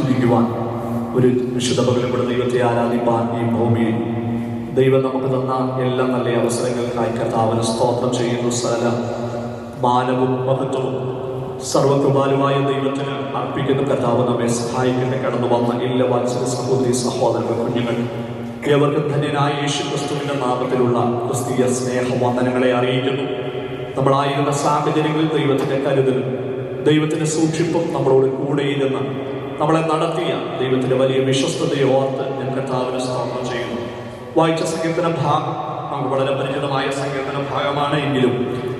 ചിന്തിക്കുവാൻ, ഒരു വിശുദ്ധ പകലപ്പെടുന്ന ദൈവത്തെ ആരാധിപ്പാൻ ഈ ഭൂമിയിൽ ദൈവം നമുക്ക് തന്ന എല്ലാ നല്ല അവസരങ്ങൾക്കായി കർത്താവിന് സ്തോത്രം ചെയ്യുന്നു. സകല മാനവും മഹത്വവും സർവകൃപാലുമായ ദൈവത്തിന് അർപ്പിക്കുന്ന കർത്താവ് നമ്മെ സഹായിക്കുന്ന കടന്നു വന്ന എല്ലാ വാത്സല്യ സഹോദരി സഹോദരങ്ങൾ, കുഞ്ഞുങ്ങൾ ഏവർക്കും ധന്യനായ യേശു ക്രിസ്തുവിന്റെ നാമത്തിലുള്ള ക്രിസ്തീയ സ്നേഹവന്ദനങ്ങളെ അറിയിക്കുന്നു. നമ്മളായിരുന്ന സാഹചര്യങ്ങളിൽ ദൈവത്തിന്റെ കരുതലും ദൈവത്തിന്റെ സൂക്ഷിപ്പും നമ്മളോട് കൂടെയിരുന്ന് നമ്മളെ നടത്തിയ ദൈവത്തിന്റെ വലിയ വിശ്വസ്തതയെ ഓർത്ത് ഞാൻ കർത്താവിന് സ്തോത്രം ചെയ്യുന്നു. വായിച്ച സങ്കീർത്തന ഭാഗം നമുക്ക് വളരെ പരിചിതമായ സങ്കീർത്തന ഭാഗമാണ്. എങ്കിലും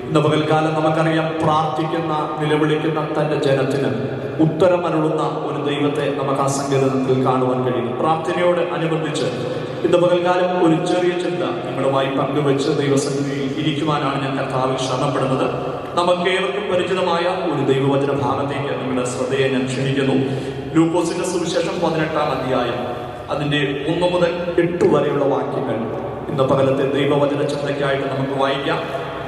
ഇന്ന് പകൽക്കാലം നമുക്കറിയാം, പ്രാർത്ഥിക്കുന്ന നിലവിളിക്കുന്ന തന്റെ ജനത്തിന് ഉത്തരമരുളുന്ന ഒരു ദൈവത്തെ നമുക്ക് ആ സങ്കീർത്തനത്തിൽ കാണുവാൻ കഴിയും. പ്രാർത്ഥനയോട് അനുബന്ധിച്ച് ഇന്ന് പകൽക്കാലം ഒരു ചെറിയ ചിന്ത നിങ്ങളുമായി പങ്കുവെച്ച് ദൈവസന്നിധിയിൽ ഇരിക്കുവാനാണ് ഞാൻ കർത്താവിൽ ശ്രമപ്പെടുന്നത്. നമുക്ക് ഏവർക്കും പരിചിതമായ ഒരു ദൈവവചന ഭാഗത്തേക്ക് നിങ്ങളുടെ ശ്രദ്ധയെ ഞാൻ ക്ഷണിക്കുന്നു. ലൂക്കോസിന്റെ സുവിശേഷം 18-ാം അധ്യായം അതിന്റെ 1 മുതൽ 8 വരെയുള്ള വാക്യങ്ങൾ ഇന്ന് പകലത്തെ ദൈവവചന ചിന്തയ്ക്കായിട്ട് നമുക്ക് വായിക്കാം.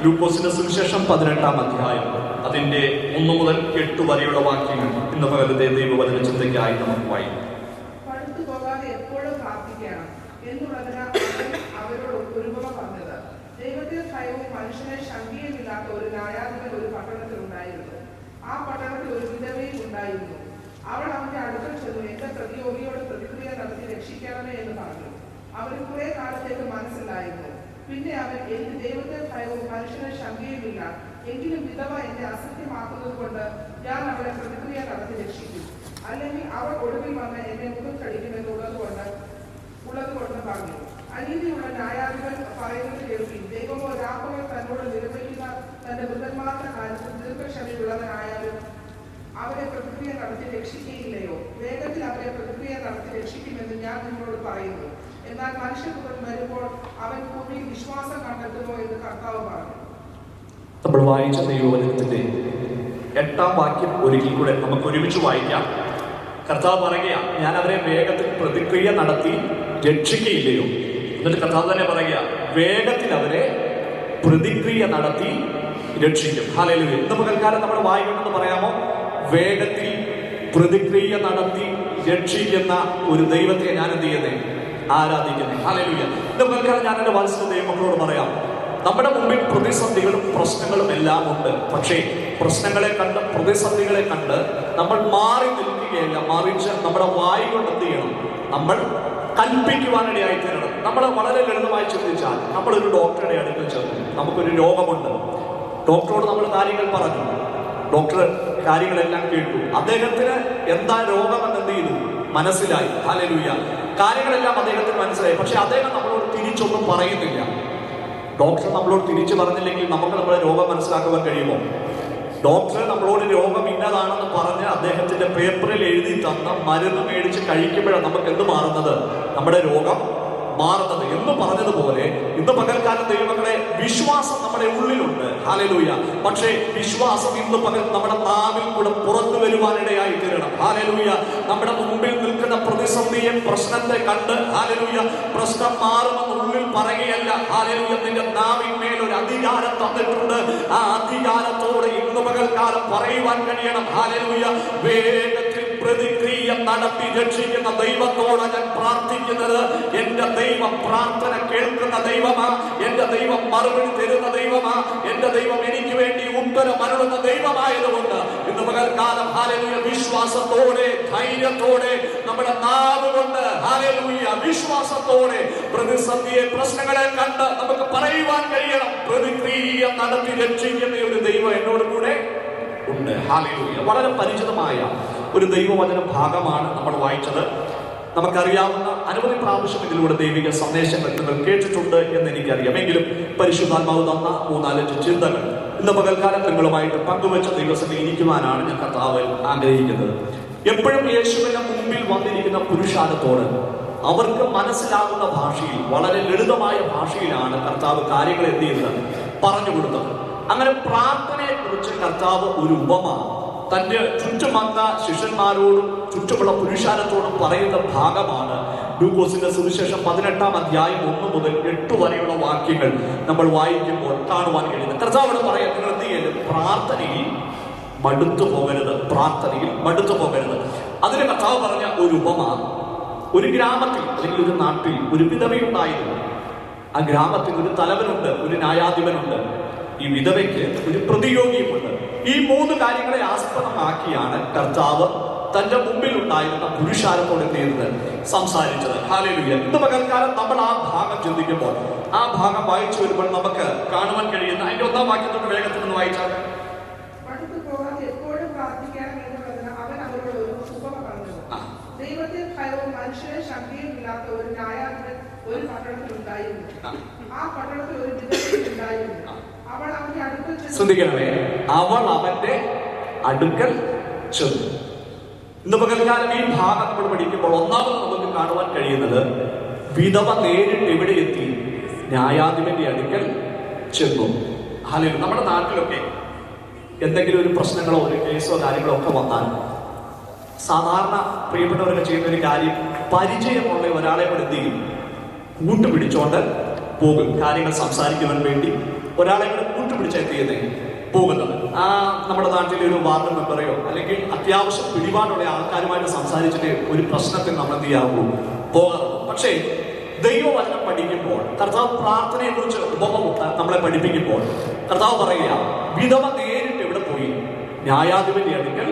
ലൂക്കോസിന്റെ സുവിശേഷം 18-ാം അധ്യായം അതിന്റെ 1 മുതൽ 8 വരെയുള്ള വാക്യങ്ങൾ ഇന്ന് പകലത്തെ ദൈവവചന ചിന്തയ്ക്കായി നമുക്ക് വായിക്കാം. ദൈവത്തെ ഭയവും മനുഷ്യനെ ശങ്കയുമില്ലാത്ത ഒരു ന്യായാധിപൻ ഒരു പട്ടണത്തിൽ ഉണ്ടായിരുന്നു. ആ പട്ടണത്തിൽ ഒരു വിധവയും ഉണ്ടായിരുന്നു. അവൾ അവന്റെ അടുക്കൽ ചെന്നു, എന്റെ പ്രതിയോഗിയോട് പ്രതിക്രിയ നടത്തി രക്ഷിക്കണമേ എന്ന് പറഞ്ഞു. അവന് കുറെ കാലത്തേക്ക് മനസ്സിലായിരുന്നു. പിന്നെ അവൻ, എനിക്ക് ദൈവത്തെ ഭയവും മനുഷ്യനെ ശങ്കയുമില്ല, എങ്കിലും വിധവ എന്നെ അസത്യമാക്കുന്നത് കൊണ്ട് ഞാൻ അവളെ പ്രതിക്രിയ നടത്തി രക്ഷിക്കും. അല്ലെങ്കിൽ അവൾ ഒടുവിൽ വന്ന് എന്നെ മുഖം കടിക്കുമെന്നുള്ളത് കൊണ്ട് പറഞ്ഞു. അനീതിയുള്ള ന്യായാധിപൻ പറയുന്നത് കേൾക്കി. ദൈവമോ രാപ്പകൽ തന്നോട് നിരവഹിക്കുന്ന തന്റെ വൃദ്ധന്മാരുടെ കാര്യത്തിൽ ദീർഘക്ഷമയുള്ളവനായാലും അവരെ പ്രതിക്രിയ നടത്തി രക്ഷിക്കുകയില്ലയോ? വേഗത്തിൽ അവരെ പ്രതിക്രിയ നടത്തി രക്ഷിക്കുമെന്ന് ഞാൻ നിങ്ങളോട് പറയുന്നു. എന്നാൽ മനുഷ്യപുത്രൻ വരുമ്പോൾ അവൻ ഭൂമിയിൽ വിശ്വാസം കണ്ടെത്തുമോ എന്ന് കർത്താവ് പറഞ്ഞു. നമ്മൾ വായിച്ച ദൈവവചനത്തിന്റെ 8-ാം വാക്യം ഒരിക്കൽ കൂടെ നമുക്ക് ഒരുമിച്ച് വായിക്കാം. കർത്താവ് പറയുക, ഞാൻ അവരെ വേഗത്തിൽ പ്രതിക്രിയ നടത്തി രക്ഷിക്കുകയില്ലയോ? എന്നിട്ട് കർത്താവ് തന്നെ പറയുക, വേഗത്തിൽ അവരെ പ്രതിക്രിയ നടത്തി രക്ഷിക്കും. ഹല്ലേലൂയ. ഇന്ന് പകൽക്കാലം നമ്മൾ വായിക്കണമെന്ന് പറയാമോ? വേഗത്തിൽ പ്രതിക്രിയ നടത്തി രക്ഷിക്കുന്ന ഒരു ദൈവത്തെ ഞാൻ എന്ത് ചെയ്യുന്നേ? ആരാധിക്കുന്നേ. ഹല്ലേലൂയ. ഇന്ന് പകൽക്കാലം ഞാൻ എൻ്റെ വാത്സല്യ ദൈവമക്കളോട് പറയാം, നമ്മുടെ മുമ്പിൽ പ്രതിസന്ധികളും പ്രശ്നങ്ങളും എല്ലാം ഉണ്ട്. പക്ഷേ പ്രശ്നങ്ങളെ കണ്ട് പ്രതിസന്ധികളെ കണ്ട് നമ്മൾ മാറി നിൽക്കുകയല്ല, മറിച്ച് നമ്മുടെ വായി കൊണ്ട് എന്ത് ചെയ്യണം? നമ്മൾ കൽപ്പിക്കുവാനിടയായി തീരണം. നമ്മൾ വളരെ ലളിതമായി ചിന്തിച്ചാൽ, നമ്മളൊരു ഡോക്ടറുടെ അടുക്കൽ ചെന്നു, നമുക്കൊരു രോഗമുണ്ട്. ഡോക്ടറോട് നമ്മൾ കാര്യങ്ങൾ പറഞ്ഞു, ഡോക്ടർ കാര്യങ്ങളെല്ലാം കേട്ടു. അദ്ദേഹത്തിന് എന്താ രോഗമെന്ന് എന്ത് ചെയ്തു? മനസ്സിലായി. ഹല്ലേലൂയ. കാര്യങ്ങളെല്ലാം അദ്ദേഹത്തിന് മനസ്സിലായി. പക്ഷെ അദ്ദേഹം നമ്മളോട് തിരിച്ചൊന്നും പറയുന്നില്ല. ഡോക്ടർ നമ്മളോട് തിരിച്ചു പറഞ്ഞില്ലെങ്കിൽ നമുക്ക് നമ്മുടെ രോഗം മനസ്സിലാക്കുവാൻ കഴിയുമോ? ഡോക്ടർ നമ്മളോട് രോഗം ഇന്നതാണെന്ന് പറഞ്ഞ് അദ്ദേഹത്തിന്റെ പേപ്പറിൽ എഴുതി തന്ന മരുന്ന് മേടിച്ച് കഴിക്കുമ്പോഴാണ് നമുക്ക് എന്ത് മാറുന്നത്? നമ്മുടെ രോഗം മാറുന്നത്. എന്ന് പറഞ്ഞതുപോലെ ഇന്ന് പകൽക്കാലം ദൈവങ്ങളെ, വിശ്വാസം നമ്മുടെ ഉള്ളിലുണ്ട്. ഹല്ലേലൂയ. പക്ഷേ വിശ്വാസം ഇന്ന് പകൽ നമ്മുടെ നാവിൽ കൂടെ പുറത്തു വരുവാനിടയായി തീരണം. ഹല്ലേലൂയ. നമ്മുടെ മുമ്പിൽ നിൽക്കുന്ന പ്രതിസന്ധിയെ, പ്രശ്നത്തെ കണ്ട് ഹല്ലേലൂയ പ്രശ്നം മാറുമെന്ന് ഉള്ളിൽ പറയുകയല്ല. ഹല്ലേലൂയ. നിന്റെ നാവിന്മേൽ ഒരു അധികാരം തന്നിട്ടുണ്ട്. ആ അധികാരത്തോടെ ഇന്ന് പകൽക്കാലം പറയുവാൻ കഴിയണം. ഹല്ലേലൂയ. വേഗത്തിൽ പ്രതിക്രിയ നടത്തി രക്ഷിക്കുന്ന ദൈവത്തോട് ഞാൻ പ്രാർത്ഥിക്കുന്നത്, എന്റെ ദൈവം പ്രാർത്ഥന കേൾക്കുന്ന ദൈവമാ, എന്റെ ദൈവം മറുപടി തരുന്ന ദൈവമാ, എന്റെ ദൈവം എനിക്ക് വേണ്ടി ഉത്തരം അരുളുന്ന ദൈവമായതുകൊണ്ട് ഇന്ന് പകൽക്കാലം ഹല്ലേലൂയ വിശ്വാസത്തോടെ, ധൈര്യത്തോടെ നമ്മുടെ നാവ് കൊണ്ട് ഹല്ലേലൂയ വിശ്വാസത്തോടെ പ്രതിസന്ധിയെ, പ്രശ്നങ്ങളെ കണ്ട് നമുക്ക് പറയുവാൻ കഴിയണം, പ്രതിക്രിയ നടത്തി രക്ഷിക്കുന്ന ഒരു ദൈവം എന്നോട് കൂടെ ഉണ്ട്. ഹല്ലേലൂയ. വളരെ പരിചിതമായ ഒരു ദൈവവചന ഭാഗമാണ് നമ്മൾ വായിച്ചത്. നമുക്കറിയാവുന്ന അനവധി പ്രാവശ്യം ഇതിലൂടെ ദൈവിക സന്ദേശങ്ങൾ നിങ്ങൾ കേട്ടിട്ടുണ്ട് എന്ന് എനിക്കറിയാം. എങ്കിലും പരിശുദ്ധാത്മാവ് തന്ന 3-4 ചിന്തകൾ ഇന്ന് പകൽക്കാലം നിങ്ങളുമായിട്ട് പങ്കുവെച്ച ദൈവസഭയിൽ ഇരിക്കുവാനാണ് ഞാൻ കർത്താവിൽ ആഗ്രഹിക്കുന്നത്. എപ്പോഴും യേശുവിന്റെ മുമ്പിൽ വന്നിരിക്കുന്ന പുരുഷാരത്തോട് അവർക്ക് മനസ്സിലാകുന്ന ഭാഷയിൽ, വളരെ ലളിതമായ ഭാഷയിലാണ് കർത്താവ് കാര്യങ്ങൾ എന്ത് ചെയ്യുന്നത്? പറഞ്ഞു കൊടുത്തത്. അങ്ങനെ പ്രാർത്ഥനയെ കുറിച്ച് കർത്താവ് ഒരു ഉപമ തന്റെ ചുറ്റും വന്ന ശിഷ്യന്മാരോടും ചുറ്റുമുള്ള പുരുഷാരത്തോടും പറയുന്ന ഭാഗമാണ് ലൂക്കോസിന്റെ സുവിശേഷം 18-ാം അധ്യായം 1 മുതൽ 8 വരെയുള്ള വാക്യങ്ങൾ നമ്മൾ വായിക്കുമ്പോൾ കാണുവാൻ കഴിയുന്നത്. കർത്താവ് പറയാൻ, നിങ്ങൾ എന്ത് ചെയ്യരുത്? പ്രാർത്ഥനയിൽ മടുത്തു പോകരുത്. പ്രാർത്ഥനയിൽ മടുത്തു പോകരുത്. അതിന് കർത്താവ് പറഞ്ഞ ഒരു ഉപമ, ഒരു ഗ്രാമത്തിൽ അല്ലെങ്കിൽ ഒരു നാട്ടിൽ ഒരു വിധവയുണ്ടായിരുന്നു. ആ ഗ്രാമത്തിൽ ഒരു തലവനുണ്ട്, ഒരു ന്യായാധിപനുണ്ട്, ഈ വിധവയ്ക്ക് ഒരു പ്രതിയോഗിയുമുണ്ട്. ഈ 3 കാര്യങ്ങളെ ആസ്പദമാക്കിയാണ് കർത്താവ് തന്റെ മുമ്പിൽ ഉണ്ടായിരുന്ന പുരുഷാരത്തോട് എന്ത് ചെയ്തത്, സംസാരിച്ചത്. ഹല്ലേലൂയ. ഇന്ന് പകൽക്കാലം നമ്മൾ ആ ഭാഗം ചിന്തിക്കുമ്പോൾ, ആ ഭാഗം വായിച്ചു വരുമ്പോൾ നമുക്ക് കാണുവാൻ കഴിയുന്ന അതിന്റെ 1-ാം വാക്യത്തോട് വേഗത്തിൽ നിന്ന് വായിച്ചാൽ, പടുത്തു പോകാതെ എപ്പോഴും പ്രാർത്ഥിക്കണമെന്നുള്ളതിന് അവൻ അവരോട് ഒരു ഉപമ പറഞ്ഞത്. ദൈവത്തിൽ ഭയവും മനുഷ്യരെ ശക്തിയും ഇല്ലാത്ത ഒരു ന്യായാധിപൻ ഒരു പട്ടണത്തിൽ ഉണ്ടായിരുന്നു. ആ പട്ടണത്തിൽ ഒരു വിധവ ഉണ്ടായിരുന്നു. അവൾ അവന്റെ അടുക്കൽ ചെന്നു. ശ്രദ്ധിക്കണമേ, അവൾ അവന്റെ അടുക്കൽ ചെന്നു. ഇന്ന് പകൽക്കാലം ഈ ഭാഗം നമ്മൾ പഠിക്കുമ്പോൾ ഒന്നാമത് നമുക്ക് കാണുവാൻ കഴിയുന്നത്, വിധവ നേരിട്ട് എവിടെ എത്തി, ന്യായാധിപന്റെ അടുക്കൽ ചെന്നു. ഹല്ലേലൂയ. നമ്മുടെ നാട്ടിലൊക്കെ എന്തെങ്കിലും ഒരു പ്രശ്നങ്ങളോ ഒരു കേസോ കാര്യങ്ങളോ ഒക്കെ വന്നാൽ സാധാരണ പ്രിയപ്പെട്ടവരൊക്കെ ചെയ്യുന്ന ഒരു കാര്യം, പരിചയമുള്ള ഒരാളെ കൂടെ എന്ത് ചെയ്യും, കൂട്ടുപിടിച്ചോണ്ട് പോകും. കാര്യങ്ങൾ സംസാരിക്കുവാൻ വേണ്ടി ഒരാളെ കൂടെ കൂട്ടുപിടിച്ചെത്തിയതേ പോകുന്നത്. നമ്മുടെ നാട്ടിലെ ഒരു വാർഡ് മെമ്പറയോ അല്ലെങ്കിൽ അത്യാവശ്യം പിടിപാടുള്ള ആൾക്കാരുമായിട്ട് സംസാരിച്ചിട്ട് ഒരു പ്രശ്നത്തിൽ നമ്മൾ എന്ത് ചെയ്യാറുള്ളൂ, പോകാറുള്ളൂ. പക്ഷേ ദൈവവചനം പഠിക്കുമ്പോൾ, കർത്താവ് പ്രാർത്ഥനയെ കുറിച്ച് ഉപമ നമ്മളെ പഠിപ്പിക്കുമ്പോൾ കർത്താവ് പറയുക, വിധവ നേരിട്ട് എവിടെ പോയി, ന്യായാധിപന്റെ അടുക്കൽ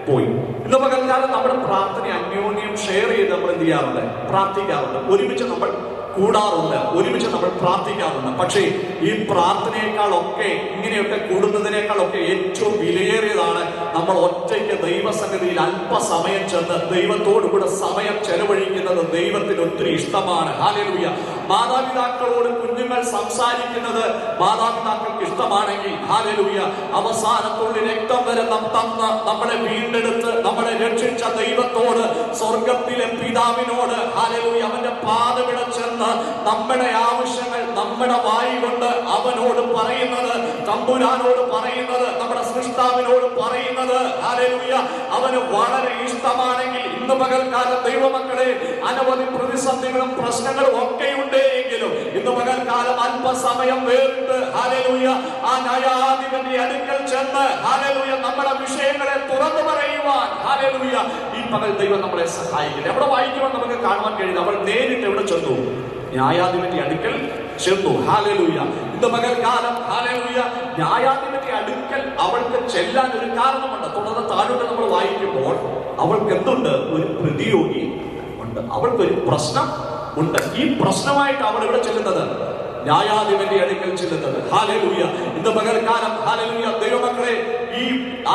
പോയി. ഇന്ന് പകൽക്കാലം നമ്മുടെ പ്രാർത്ഥന അന്യോന്യം ഷെയർ ചെയ്ത് നമ്മൾ എന്ത് ചെയ്യാറുണ്ട്, പ്രാർത്ഥിക്കാറുണ്ട്. ഒരുമിച്ച് നമ്മൾ കൂടാറുണ്ട്, ഒരുമിച്ച് നമ്മൾ പ്രാർത്ഥിക്കാറുണ്ട്. പക്ഷേ ഈ പ്രാർത്ഥനയെക്കാളൊക്കെ, ഇങ്ങനെയൊക്കെ കൂടുന്നതിനേക്കാളൊക്കെ ഏറ്റവും വിലയേറിയതാണ് നമ്മൾ ഒറ്റയ്ക്ക് ദൈവസന്നിധിയിൽ അല്പസമയം ചെന്ന് ദൈവത്തോടു കൂടെ സമയം ചെലവഴിക്കുന്നത്. ദൈവത്തിന് ഒത്തിരി ഇഷ്ടമാണ്. ഹല്ലേലൂയ. മാതാപിതാക്കളോട് കുഞ്ഞുങ്ങൾ സംസാരിക്കുന്നത് മാതാപിതാക്കൾക്ക് ഇഷ്ടമാണെങ്കിൽ, ഹല്ലേലൂയ, അവസാനത്തുള്ള രക്തം വരെ തന്ന് നമ്മളെ വീണ്ടെടുത്ത് നമ്മളെ രക്ഷിച്ച ദൈവത്തോട്, സ്വർഗത്തിലെ പിതാവിനോട്, ഹല്ലേലൂയ, അവന്റെ പാദവിട ചെന്ന് നമ്മുടെ ആവശ്യങ്ങൾ നമ്മുടെ വായി കൊണ്ട് അവനോട് പറയുന്നത്, തമ്പുരാനോട് പറയുന്നത്, നമ്മുടെ സൃഷ്ടാവിനോട് പറയുന്നത്, ഹല്ലേലൂയ, അവന് വളരെ ഇഷ്ടമാണെങ്കിൽ, ഇന്ന് പകൽക്കാലം ദൈവമക്കളെ, അനവധി പ്രതിസന്ധികളും പ്രശ്നങ്ങളും ഒക്കെ ഉണ്ടെങ്കിലും ഇന്ന് പകൽക്കാലം അല്പസമയം വേറിട്ട്, ഹല്ലേലൂയ, ആ ന്യായാധിപന്റെ അടുക്കൽ ചെന്ന്, ഹല്ലേലൂയ, നമ്മുടെ വിഷയങ്ങളെ തുറന്നു പറയുവാൻ, ഹല്ലേലൂയ, ഈ പകൽ ദൈവം നമ്മളെ സഹായിക്കട്ടെ. അവിടെ വായിക്കുവാൻ നമുക്ക് കാണുവാൻ കഴിയുന്നത്, അവൾ നേരിട്ട് എവിടെ ചെന്നു, ന്യായാധിപന്റെ അടുക്കൽ ചെന്നു. ഹല്ലേലൂയ. ഇന്ന് പകൽക്കാലം, ഹല്ലേലൂയ, ന്യായാധിപന്റെ അടുക്കൽ അവൾക്ക് ചെല്ലാൻ ഒരു കാരണമുണ്ട്. തുടർന്ന് താഴോട്ട് നമ്മൾ വായിക്കുമ്പോൾ അവൾക്ക് എന്തുണ്ട്, ഒരു പ്രതിയോഗി ഉണ്ട്, അവൾക്കൊരു പ്രശ്നം ഉണ്ട്. ഈ പ്രശ്നമായിട്ട് അവൾ ഇവിടെ ചെല്ലുന്നത്, ന്യായാധിപന്റെ അടുക്കൽ ചെല്ലുന്നത്. ഹല്ലേലൂയ. ഇന്ന് പകൽക്കാലം, ഹല്ലേലൂയ, ദൈവമക്കളെ, ഈ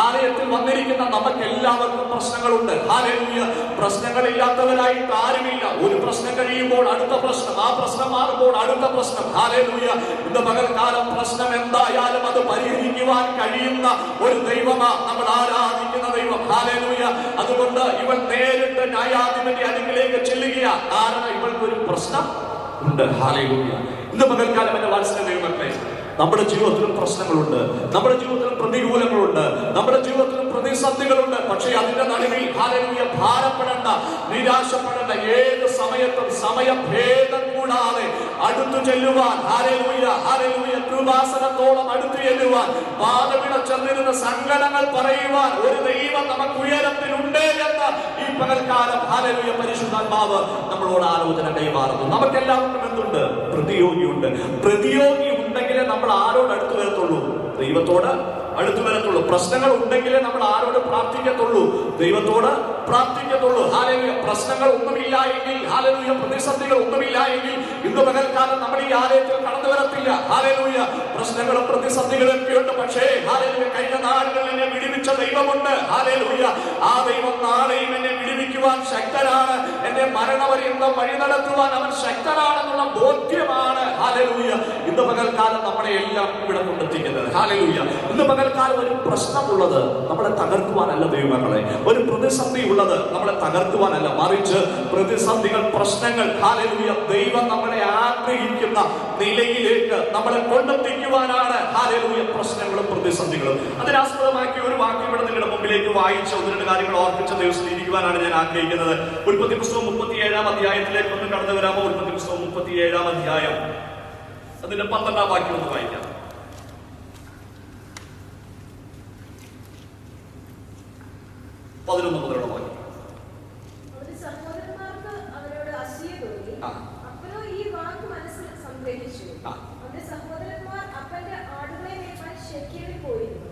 ആലയത്തിൽ വന്നിരിക്കുന്ന നമുക്ക് എല്ലാവർക്കും പ്രശ്നങ്ങളുണ്ട്. ഹല്ലേലൂയ. പ്രശ്നങ്ങളില്ലാത്തവരായിട്ട് ആരുമില്ല. ഒരു പ്രശ്നം കഴിയുമ്പോൾ അടുത്ത പ്രശ്നം, ആ പ്രശ്നം മാറുമ്പോൾ അടുത്ത പ്രശ്നം. ഹല്ലേലൂയ. ഇന്ന് പകൽക്കാലം പ്രശ്നം എന്തായാലും അത് പരിഹരിക്കുവാൻ കഴിയുന്ന ഒരു ദൈവമാണ് നമ്മൾ ആരാധിക്കുന്ന ദൈവം. ഹല്ലേലൂയ. അതുകൊണ്ട് ഇവൾ നേരിട്ട് ന്യായാധിപന്റെ അടുക്കിലേക്ക് ചെല്ലുകയാണ്. കാരണം ഇവൾക്കൊരു പ്രശ്നം ഉണ്ട്. ഹല്ലേലൂയ. ഇന്ന് പകൽക്കാലം എന്റെ വാത്സല്യ ദൈവമക്കളെ, നമ്മുടെ ജീവിതത്തിലും പ്രശ്നങ്ങളുണ്ട്, നമ്മുടെ ജീവിതത്തിലും പ്രതികൂലങ്ങളുണ്ട്, നമ്മുടെ ജീവിതത്തിലും പ്രതിസന്ധികളുണ്ട്. പക്ഷേ അതിന്റെ നടുവിൽ, ഹല്ലേലൂയ, ഭാരപ്പെടേണ്ട, നിരാശപ്പെടേണ്ട. ഏത് സമയത്തും സമയഭേദം കൂടാതെ അടുത്തു ചെല്ലുവാൻ, ഹല്ലേലൂയ, ഹല്ലേലൂയ, കൃപാസനത്തോളം അടുത്തു ചെല്ലുവാൻ, പാദവിട ചെന്നിരുന്ന സങ്കടങ്ങൾ പറയുവാൻ ഒരു ദൈവം നമുക്ക് ഉയരത്തിലുണ്ട് എന്ന് ഈ പകൽക്കാലം, ഹല്ലേലൂയ, പരിശുദ്ധാത്മാവ് നമ്മളോട് ആലോചന കൈമാറുന്നു. നമുക്കെല്ലാവർക്കും എന്തുണ്ട്, പ്രതിയോഗിയുണ്ട്. പ്രതിയോഗി ഉണ്ടെങ്കിലേ നമ്മൾ ആരോട് അടുത്തു വരത്തുള്ളൂ, ദൈവത്തോട് അടുത്തു വരത്തുള്ളൂ. പ്രശ്നങ്ങൾ ഉണ്ടെങ്കിലേ നമ്മൾ ആരോട് പ്രാർത്ഥിക്കത്തുള്ളൂ, ദൈവത്തോട് പ്രാർത്ഥിക്കത്തുള്ളൂ. ഹല്ലേലൂയ. പ്രശ്നങ്ങൾ ഒന്നുമില്ല എങ്കിൽ, ഹല്ലേലൂയ, പ്രതിസന്ധികൾ ഒന്നുമില്ല എങ്കിൽ ഇന്ന് പകൽക്കാലം നമ്മൾ ഈ ആലയത്തിൽ കടന്നു വരത്തില്ല. ഹല്ലേലൂയ. പ്രശ്നങ്ങളും പ്രതിസന്ധികളും ഒക്കെ ഉണ്ട്. പക്ഷേ, ഹല്ലേലൂയ, കഴിഞ്ഞ നാളുകളിൽ എന്നെ വിടുവിച്ച ദൈവമുണ്ട്. ഹല്ലേലൂയ. ആ ദൈവം നാളെയും എന്നെ വിടുവിക്കുവാൻ ശക്തനാണ്. എന്നെ മരണപര്യന്തം വഴി നടത്തുവാൻ അവൻ ശക്തനാണെന്നുള്ള ബോധ്യമാണ്. ഹല്ലേലൂയ. ഇന്ന് പകൽക്കാലം നമ്മളെ എല്ലാം ഇവിടെ കൊണ്ടെത്തിക്കുന്നത്. ഹല്ലേലൂയ. ഇന്ന് പകൽക്കാലം ഒരു പ്രശ്നമുള്ളത് നമ്മളെ തകർക്കുവാനല്ല ദൈവമക്കളെ, ഒരു പ്രതിസന്ധി ഉള്ളത് നമ്മളെ തകർക്കുവാനല്ല, മറിച്ച് പ്രതിസന്ധികൾ, പ്രശ്നങ്ങൾ, ഹല്ലേലൂയ, ദൈവം നമ്മളെ ആഗ്രഹിക്കുന്ന നിലയിലേക്ക് നമ്മളെ കൊണ്ടെത്തിക്കുവാനാണ്. ഹല്ലേലൂയ. പ്രശ്നങ്ങളും പ്രതിസന്ധികളും അതിനാസ്പദമാക്കി ഒരു വാക്യം ഇവിടെ നിങ്ങളുടെ മുമ്പിലേക്ക് വായിച്ച 1-2 കാര്യങ്ങൾ ഓർപ്പിച്ച ദിവസം ഇരിക്കുവാനാണ് ഞാൻ ആഗ്രഹിക്കുന്നത്. ഉൽപ്പത്തി പുസ്തകം 37-ാം അധ്യായത്തിലേക്ക് ഒന്ന് കടന്നു വരാമോ? ഉൽപ്പത്തി പുസ്തകം 37-ാം അധ്യായം അതിന്റെ 12-ാം വാക്യം ഒന്ന് വായിക്കാം. 11 മുതലുള്ള വാക്യം. അപ്പനോ ഈ വാക്ക് മനസ്സിൽ സംഗ്രഹിച്ചു. അവന്റെ സഹോദരന്മാർ അപ്പന്റെ ആടുകളെ മേയ്പ്പാൻ ശെഖേമിൽ പോയിരുന്നു.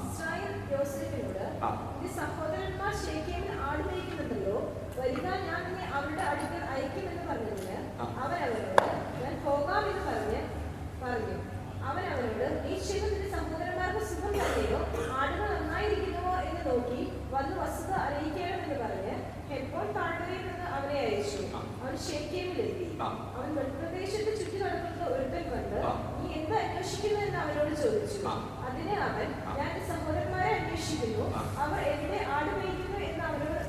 ഇസ്രായേൽ യോസേഫിനോട്, നിന്റെ സഹോദരന്മാർ ശെഖേമിൽ ആട് മേയ്ക്കുന്നുണ്ടല്ലോ, വരിക, ഞാൻ നിന്നെ അവരുടെ അടുക്കൽ അയക്കുമെന്ന് പറഞ്ഞതിന് അവൻ അവരോട്, ഞാൻ പോകാമെന്ന് പറഞ്ഞു. അവൻ അവരോട്, നീ ചെന്ന് നിന്റെ സഹോദരന്മാർക്ക് സുഖം തന്നെയോ, ആടുകൾ നന്നായിരിക്കുന്നുവോ എന്ന് നോക്കി വന്ന് വസ്തുത അറിയിക്കണമെന്ന് പറഞ്ഞ് ഹെബ്രോൻ താഴ്വരയിൽ നിന്ന് അവനെ അയച്ചു. അവൻ ശെഖേമിലെത്തി. അവൻ വെളിപ്രദേശത്ത് ചുറ്റി നടക്കുന്ന ഒരുത്തൻ കണ്ട്, നീ എന്താ അന്വേഷിക്കുന്നു എന്ന് അവരോട് ചോദിച്ചു. അതിന് അവൻ, ഞാൻ എന്റെ സഹോദരന്മാരെ അന്വേഷിക്കുന്നു, അവർ എവിടെ ആട് മേയ്ക്കുന്നു എന്ന്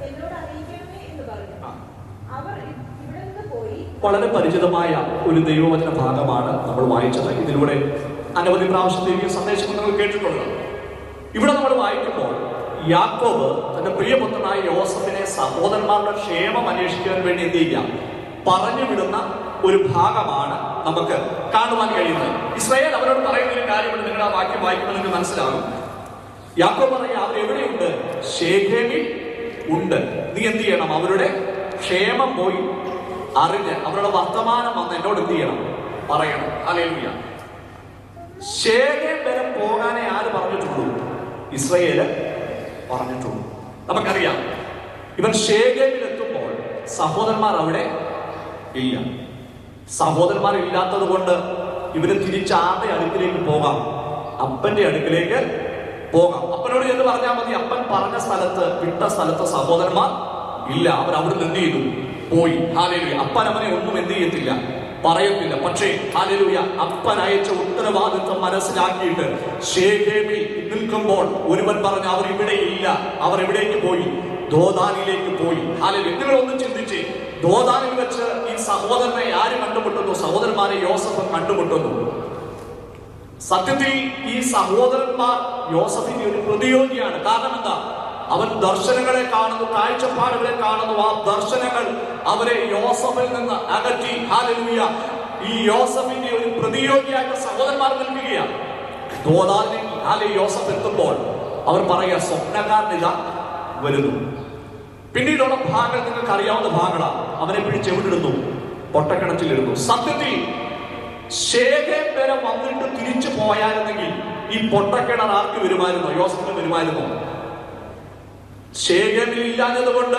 എന്നോട് അറിയിക്കണമേ എന്ന് പറഞ്ഞു. അവർ ഇവിടെ നിന്ന് പോയി. വളരെ പരിചിതമായ ഒരു ദൈവവചന ഭാഗമാണ് നമ്മൾ വായിച്ചത്. ഇതിലൂടെ അനവധി പ്രാവശ്യത്തേക്ക് സന്ദേശം നിങ്ങൾ കേട്ടിട്ടുണ്ട്. ഇവിടെ നമ്മൾ വായിക്കുമ്പോൾ യാക്കോബ് തന്റെ പ്രിയപുത്രനായ യോസഫിനെ സഹോദരന്മാരുടെ ക്ഷേമം അന്വേഷിക്കാൻ വേണ്ടി എന്ത് ചെയ്യാം, പറഞ്ഞു വിടുന്ന ഒരു ഭാഗമാണ് നമുക്ക് കാണുവാൻ കഴിയുന്നത്. ഇസ്രായേൽ അവരോട് പറയുന്ന ഒരു കാര്യമുണ്ട്. നിങ്ങൾ ആ വാക്യം വായിക്കുമ്പോൾ നിങ്ങൾക്ക് മനസ്സിലാകും. യാക്കോബ് പറയാം, അവരെവിടെയുണ്ട്? ശെഖേമിൽ ഉണ്ട്. നീ എന്ത് ചെയ്യണം? അവരുടെ ക്ഷേമം പോയി അറിഞ്ഞ് അവരുടെ വർത്തമാനം വന്ന് എന്നോട് എന്ത് ചെയ്യണം? പറയണം. ഹല്ലേലൂയ. ശെഖേം വരെ പോകാനേ ആര് പറഞ്ഞിട്ടുള്ളൂ? ഇസ്രായേല് പറഞ്ഞിട്ടുള്ളൂ. നമുക്കറിയാം, ഇവൻ ശെഖേമിൽ എത്തുമ്പോൾ സഹോദരന്മാർ അവിടെ ഇല്ല. സഹോദരന്മാർ ഇല്ലാത്തത് കൊണ്ട് ഇവര് തിരിച്ച് ആരുടെ അടുക്കിലേക്ക് പോകാം? അപ്പന്റെ അടുക്കിലേക്ക് പോകാം. അപ്പനോട് എന്ന് പറഞ്ഞാൽ മതി. അപ്പൻ പറഞ്ഞ സ്ഥലത്ത്, വിട്ട സ്ഥലത്ത് സഹോദരന്മാർ ഇല്ല. അവർ അവിടെ നിന്ന് എന്ത് ചെയ്തു? പോയി. ഹല്ലേലൂയ. അപ്പൻ അവനെ ഒന്നും എന്ത് ചെയ്യത്തില്ല, പറയത്തില്ല. പക്ഷേ ഹല്ലേലൂയ, അപ്പൻ അയച്ച ഉത്തരവാദിത്വം മനസ്സിലാക്കിയിട്ട് ശെഖേമിൽ നിൽക്കുമ്പോൾ ഒരുവൻ പറഞ്ഞ, അവർ ഇവിടെ ഇല്ല, അവർ എവിടേക്ക് പോയി? ദോദാനിലേക്ക് പോയി. ഹല്ലേലൂയ. നിങ്ങളൊന്ന് ചിന്തിച്ച്, ദോദാനിൽ വെച്ച് ഈ സഹോദരനെ ആര് കണ്ടുമുട്ടുന്നു? സഹോദരന്മാരെ യോസഫ് കണ്ടുമുട്ടുന്നു. സത്യത്തിൽ ഈ സഹോദരന്മാർ യോസഫിന്റെ ഒരു പ്രതിയോഗിയാണ്. കാരണം എന്താ? അവൻ ദർശനങ്ങളെ കാണുന്നു, കാഴ്ചപ്പാടുകളെ കാണുന്നു. ആ ദർശനങ്ങൾ അവരെ യോസഫിൽ നിന്ന് അകറ്റി. ഹല്ലേലൂയ. ഈ യോസഫിന്റെ ഒരു പ്രതിയോഗിയായിട്ട് സഹോദരന്മാർ നിൽക്കുകയാണ്. ദോദാനിൽ യോസഫ് എത്തുമ്പോൾ അവർ പറയുക, സ്വപ്നക്കാരനിത വരുന്നു. പിന്നീടുള്ള ഭാഗങ്ങൾ നിങ്ങൾക്ക് അറിയാവുന്ന ഭാഗങ്ങളാണ്. അവനെ പിടിച്ച് എവിടിടുന്നു? പൊട്ടക്കിണറ്റിലിടുന്നു. സത്യത്തിൽ ശെഖേം വരെ വന്നിട്ട് തിരിച്ചു പോയായിരുന്നെങ്കിൽ ഈ പൊട്ടക്കിണർ ആർക്ക് വരുമായിരുന്നു? യോസഫിന് വരുമായിരുന്നു. ശെഖേമിൽ ഇല്ലാഞ്ഞത് കൊണ്ട്,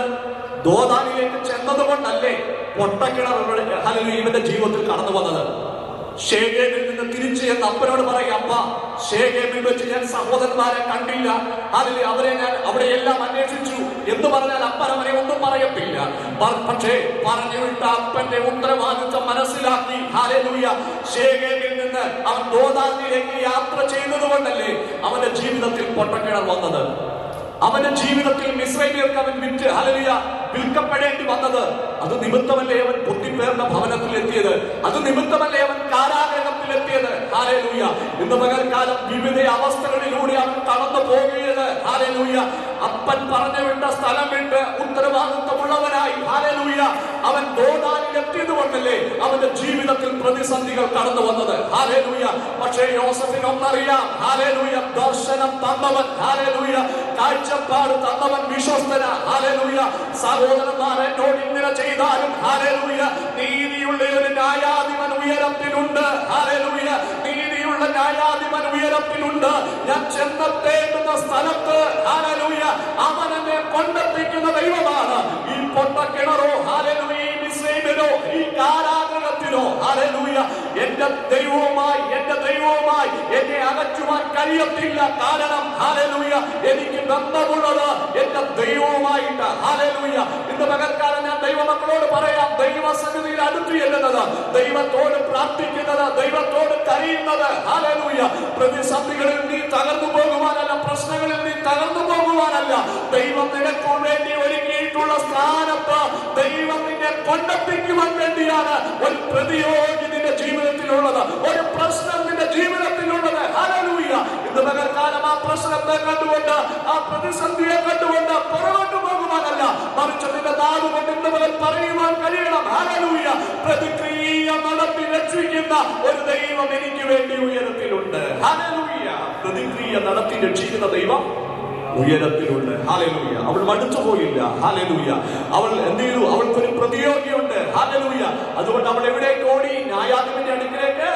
ദോദാനിലേക്ക് ചെന്നത് കൊണ്ടല്ലേ പൊട്ടക്കിണർ ഇവന്റെ ജീവിതത്തിൽ കടന്നു വന്നത്. ശെഖേമിൽ നിന്ന് തിരിച്ച് എന്ന് അപ്പനോട് പറയും, അപ്പ, ശെഖേമിൽ വെച്ച് ഞാൻ സഹോദരന്മാരെ കണ്ടില്ല, അവരെ ഞാൻ അവിടെയെല്ലാം അന്വേഷിച്ചു എന്ന് പറഞ്ഞാൽ അപ്പൻ അവരെ ഒന്നും പറയത്തില്ല. പക്ഷേ പറഞ്ഞു വിട്ട അപ്പന്റെ ഉത്തരവാദിത്വം മനസ്സിലാക്കി ഹല്ലേലൂയ, ശെഖേമിൽ നിന്ന് അവൻ ദോദാനിലേക്ക് യാത്ര ചെയ്തത് കൊണ്ടല്ലേ അവന്റെ ജീവിതത്തിൽ പൊട്ടക്കിണർ വന്നത്. അവന്റെ ജീവിതത്തിൽ മിസ്രൈമിയർക്ക് അവൻ വിറ്റ് ഹല്ലേലൂയ വിൽക്കപ്പെടേണ്ടി വന്നത്. അത് നിമിത്തമല്ലേ അവൻ പൊട്ടിപ്പേർന്ന ഭവനത്തിൽ എത്തിയത്. അത് നിമിത്തമല്ലേ അവൻ കാരാഗ്രഹത്തിൽ എത്തിയത്. ഹല്ലേലൂയ. ഇന്ന് പകൽക്കാലം വിവിധ അവസ്ഥകളിലൂടെ അവൻ കടന്നു പോകുകയത്. ഹല്ലേലൂയ. അപ്പൻ പറഞ്ഞു വിട്ട സ്ഥലം വിട്ട് ഉത്തരവാദിത്വമുള്ളവനായി ഹല്ലേലൂയ അവൻ ദോദാനിൽ എത്തിയത് കൊണ്ടല്ലേ അവന്റെ ജീവിതത്തിൽ പ്രതിസന്ധികൾ കടന്നു വന്നത്. ഹല്ലേലൂയ. പക്ഷേ യോസഫിന് ഒന്നറിയാം. ഹല്ലേലൂയ. ദർശനം തന്നവൻ, ഹല്ലേലൂയ, കാഴ്ചപ്പാട് തന്നവൻ വിശ്വസ്തന. ഹല്ലേലൂയ. സഹോദരന്മാർ എന്നോട് ഇങ്ങനെ ചെയ്താലും ഹല്ലേലൂയ നീതിയുള്ള ഒരു ന്യായാധിപൻ ഉയരത്തിലുണ്ട്. ഹല്ലേലൂയ. നീതിയുള്ള ന്യായാധിപൻ ഉയരത്തിലുണ്ട്. ഞാൻ ചെന്നെത്തേണ്ടുന്ന സ്ഥലത്ത് ഹല്ലേലൂയ അവൻ എന്നെ കൊണ്ടെത്തിക്കുന്ന ദൈവമാണ്. ഈ പൊട്ടക്കിണറോ ഹല്ലേലൂയ, ഈ മിസ്രൈമിലോ, ഈ കാരാഗ്രഹത്തിലോ ഹല്ലേലൂയ എന്റെ ദൈവവുമായി എന്നെ അകറ്റുവാൻ കഴിയത്തില്ല. കാരണം ഹല്ലേലൂയ എനിക്ക് ബന്ധമുള്ളത് എന്റെ ദൈവവുമായിട്ട്. ഹല്ലേലൂയ. ഇന്ന് പകൽക്കാലം ഞാൻ ദൈവമക്കളോട് പറയാം, ദൈവസന്നിധിയിൽ അടുത്ത് ചെല്ലുന്നത്, ദൈവത്തോട് പ്രാർത്ഥിക്കുന്നത്, ദൈവത്തോട് കരയുന്നത് ഹല്ലേലൂയ പ്രതിസന്ധികളിൽ നീ തകർന്നു പോകുവാനല്ല, പ്രശ്നങ്ങളിൽ നീ തകർന്നു പോകുവാനല്ല, ദൈവം നിനക്ക് വേണ്ടി ഒരുക്കിയിട്ടുള്ള സ്ഥാനത്ത് ദൈവം നിന്നെ കൊണ്ടെത്തിക്കുവാൻ വേണ്ടിയാണ്. ഒരു പ്രതിയോഗി നിന്റെ ജീവിതത്തിലുള്ളത്, ഒരു പ്രശ്നം നിന്റെ ജീവിതത്തിലുള്ളത്. ഹല്ലേലൂയ. ഇന്ന് പകൽക്കാലം ആ പ്രശ്നത്തെ കണ്ടുകൊണ്ട്, ആ പ്രതിസന്ധിയെ കണ്ടുകൊണ്ട് പുറകോട്ട് പോകുവാനല്ല, മറിച്ച് നിന്റെ നാവ് കൊണ്ട് ഇന്ന് പകൽ പറയുവാൻ കഴിയണം. ഹല്ലേലൂയ. പ്രതിക്രിയ നടത്തി രക്ഷിക്കുന്ന ഒരു ദൈവം എനിക്ക് വേണ്ടി ഉയരത്തിലുണ്ട്. ഹല്ലേലൂയ. പ്രതിക്രിയ നടത്തി രക്ഷിക്കുന്ന ദൈവം ഉയരത്തിലുണ്ട്. ഹല്ലേലൂയ. അവൾ മടുത്തു പോയില്ല. ഹല്ലേലൂയ. അവൾ എന്ത് ചെയ്തു? അവൾക്കൊരു പ്രതിയോഗിയുണ്ട്. ഹല്ലേലൂയ. ഹല്ലേലൂയ. അതുകൊണ്ട് അവൾ എവിടേക്ക് ഓടി? ന്യായാധിപന്റെ അടുക്കിലേക്ക്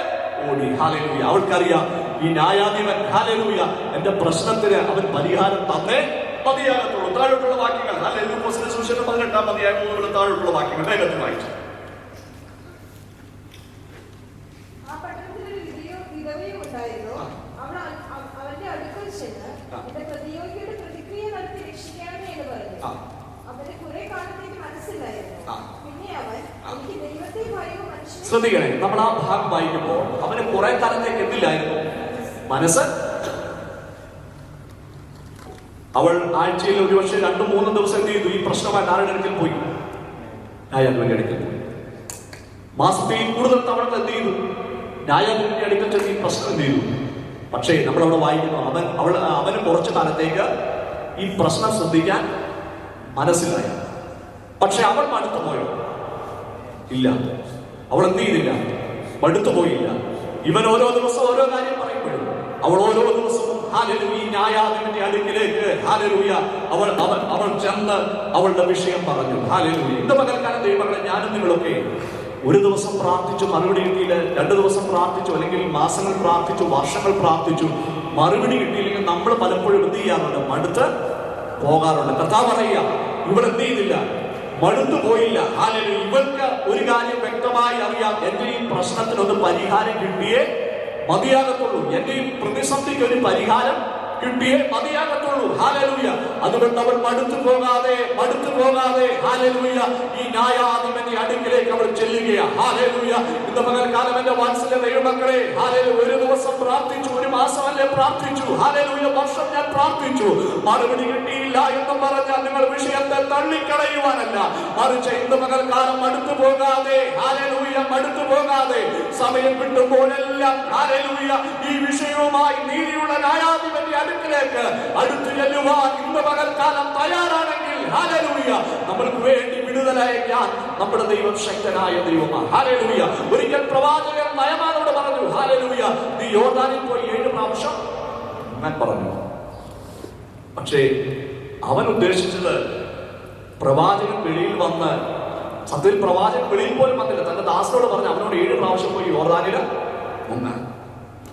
ഓടി. ഹല്ലേലൂയ. അവൾക്കറിയാം ഈ ന്യായാധിപൻ ഹല്ലേലൂയ എന്റെ പ്രശ്നത്തിന് അവൻ പരിഹാരം തന്നേ മതിയാകത്തുള്ളൂ. താഴോട്ടുള്ള വാക്യങ്ങൾ ലൂക്കോസിന്റെ സുവിശേഷം 18-ാം അധ്യായം മുതൽ താഴോട്ടുള്ള വാക്യങ്ങൾ വേഗത്തിൽ വായിച്ചു. അവന്റെ അടുക്കൽ ചെന്ന് എന്റെ പ്രതിയോഗിയുടെ പ്രതിക്രിയ നടത്തി രക്ഷിക്കണമേ എന്ന് പറഞ്ഞു. അവന് കുറെ കാലത്തേക്ക് മനസ്സിലായിരുന്നു. പിന്നെ അവൻ എനിക്ക് ദൈവത്തെ ഭയവും മനുഷ്യനെ. ശ്രദ്ധിക്കണേ, നമ്മൾ ആ ഭാഗം വായിക്കുമ്പോൾ അവന് കുറെ കാലത്തേക്ക് എന്തില്ലായിരുന്നു? മനസ്സ്. അവൾ ആഴ്ചയിൽ ഒരു പക്ഷേ 2-3 ദിവസം എന്ത് ചെയ്തു? ഈ പ്രശ്നമായിട്ട് ആരുടെ അടുക്കൽ പോയി? ന്യായാധിപന്റെ അടുക്കൽ പോയി. മാസത്തിൽ കൂടുതൽ തവണ എന്ത് ചെയ്തു? ന്യായാധിപന്റെ അടുക്കൽ ചെന്ന് ഈ പ്രശ്നം എന്ത് ചെയ്തു? പക്ഷേ നമ്മളവിടെ വായിക്കുന്നു അവന് കുറച്ചു കാലത്തേക്ക് ഈ പ്രശ്നം ശ്രദ്ധിക്കാൻ മനസ്സിലായി. പക്ഷെ അവൾ മടുത്തു പോയോ? ഇല്ല, അവൾ എന്ത് ചെയ്തില്ല? മടുത്തു പോയില്ല. ഇവൻ ഓരോ ദിവസം ഓരോ കാര്യം പറയുമ്പോഴും അവൾ ഓരോ ദിവസവും ഹല്ലേലൂയ ഈ ന്യായാധിപന്റെ അടുക്കിലേക്ക് ഹല്ലേലൂയ അവൾ ചെന്ന് അവളുടെ വിഷയം പറഞ്ഞു. ഹല്ലേലൂയ. ഇന്ന് പകൽക്കാലം ദൈവങ്ങളെ ഞാനും നിങ്ങളൊക്കെ ഒരു ദിവസം പ്രാർത്ഥിച്ചു, മറുപടി കിട്ടിയില്ല. 2 ദിവസം പ്രാർത്ഥിച്ചു, അല്ലെങ്കിൽ മാസങ്ങൾ പ്രാർത്ഥിച്ചു, വർഷങ്ങൾ പ്രാർത്ഥിച്ചു, മറുപടി കിട്ടിയില്ലെങ്കിൽ നമ്മൾ പലപ്പോഴും എന്ത് ചെയ്യാറുണ്ട്? മടുത്ത് പോകാറുണ്ട്. കർത്താവ് പറയുക, ഇവൾ എന്ത് ചെയ്തില്ല? മടുത്തു പോയില്ല. ഹല്ലേലൂയ. ഇവൾക്ക് ഒരു കാര്യം വ്യക്തമായി അറിയാം, എന്റെ ഈ പ്രശ്നത്തിനൊന്ന് പരിഹാരം കിട്ടിയേ മതിയാകത്തുള്ളൂ. എന്റെ ഈ പ്രതിസന്ധിക്ക് ഒരു പരിഹാരം കിട്ടിയേ മതിയാകത്തുള്ളൂ. ഹല്ലേലൂയ. അതുകൊണ്ട് അവൾ മടുത്തു പോകാതെ ഹല്ലേലൂയ ഈ ന്യായാധിപന്റെ അടുക്കിലേക്ക് അവൾ ചെല്ലുകയാണ്. ഹല്ലേലൂയ. ഇന്ന് പകൽക്കാലം എന്റെ വാത്സല്യ ദൈവമക്കളെ, ഹല്ലേലൂയ, ഒരു ദിവസം പ്രാർത്ഥിച്ചു, ഒരു മാസമല്ലേ പ്രാർത്ഥിച്ചു, ഹല്ലേലൂയ, വർഷം ഞാൻ പ്രാർത്ഥിച്ചു, മറുപടി കിട്ടിയില്ല എന്ന് പറഞ്ഞാൽ നിങ്ങൾ വിഷയത്തെ തള്ളിക്കളയുവാനല്ല, മറിച്ച് ഇന്ന് പകൽക്കാലം മടുത്തു പോകാതെ ഹല്ലേലൂയ മടുത്തു പോകാതെ സമയം കിട്ടുമ്പോഴെല്ലാം ഹല്ലേലൂയ ഈ വിഷയവുമായി നീതിയുള്ള ന്യായാധിപന്റെ അടുക്കിലേക്ക് അടുത്തു ചെല്ലുവാൻ ഇന്ന് പകൽക്കാലം തയ്യാറാണെങ്കിൽ ഹല്ലേലൂയ നമ്മൾക്ക് വേണ്ടി വിടുതലയക്കാൻ നമ്മുടെ ദൈവം ശക്തനായ ദൈവമാണ്. ഹല്ലേലൂയ. ഒരിക്കൽ പ്രവാചകൻ നയമാനോട് പറഞ്ഞു, ഹല്ലേലൂയ, നീ യോർദാനിൽ പോയി 7 പ്രാവശ്യം ഞാൻ പറഞ്ഞു. പക്ഷേ അവൻ ഉദ്ദേശിച്ചത് പ്രവാചകൻ വെളിയിൽ വന്ന്, സത്യത്തിൽ പ്രവാചകൻ വെളിയിൽ പോലും വന്നില്ല, തന്റെ ദാസനോട് പറഞ്ഞു അവനോട് 7 പ്രാവശ്യം പോയി യോർദാനിൽ മുങ്ങാൻ.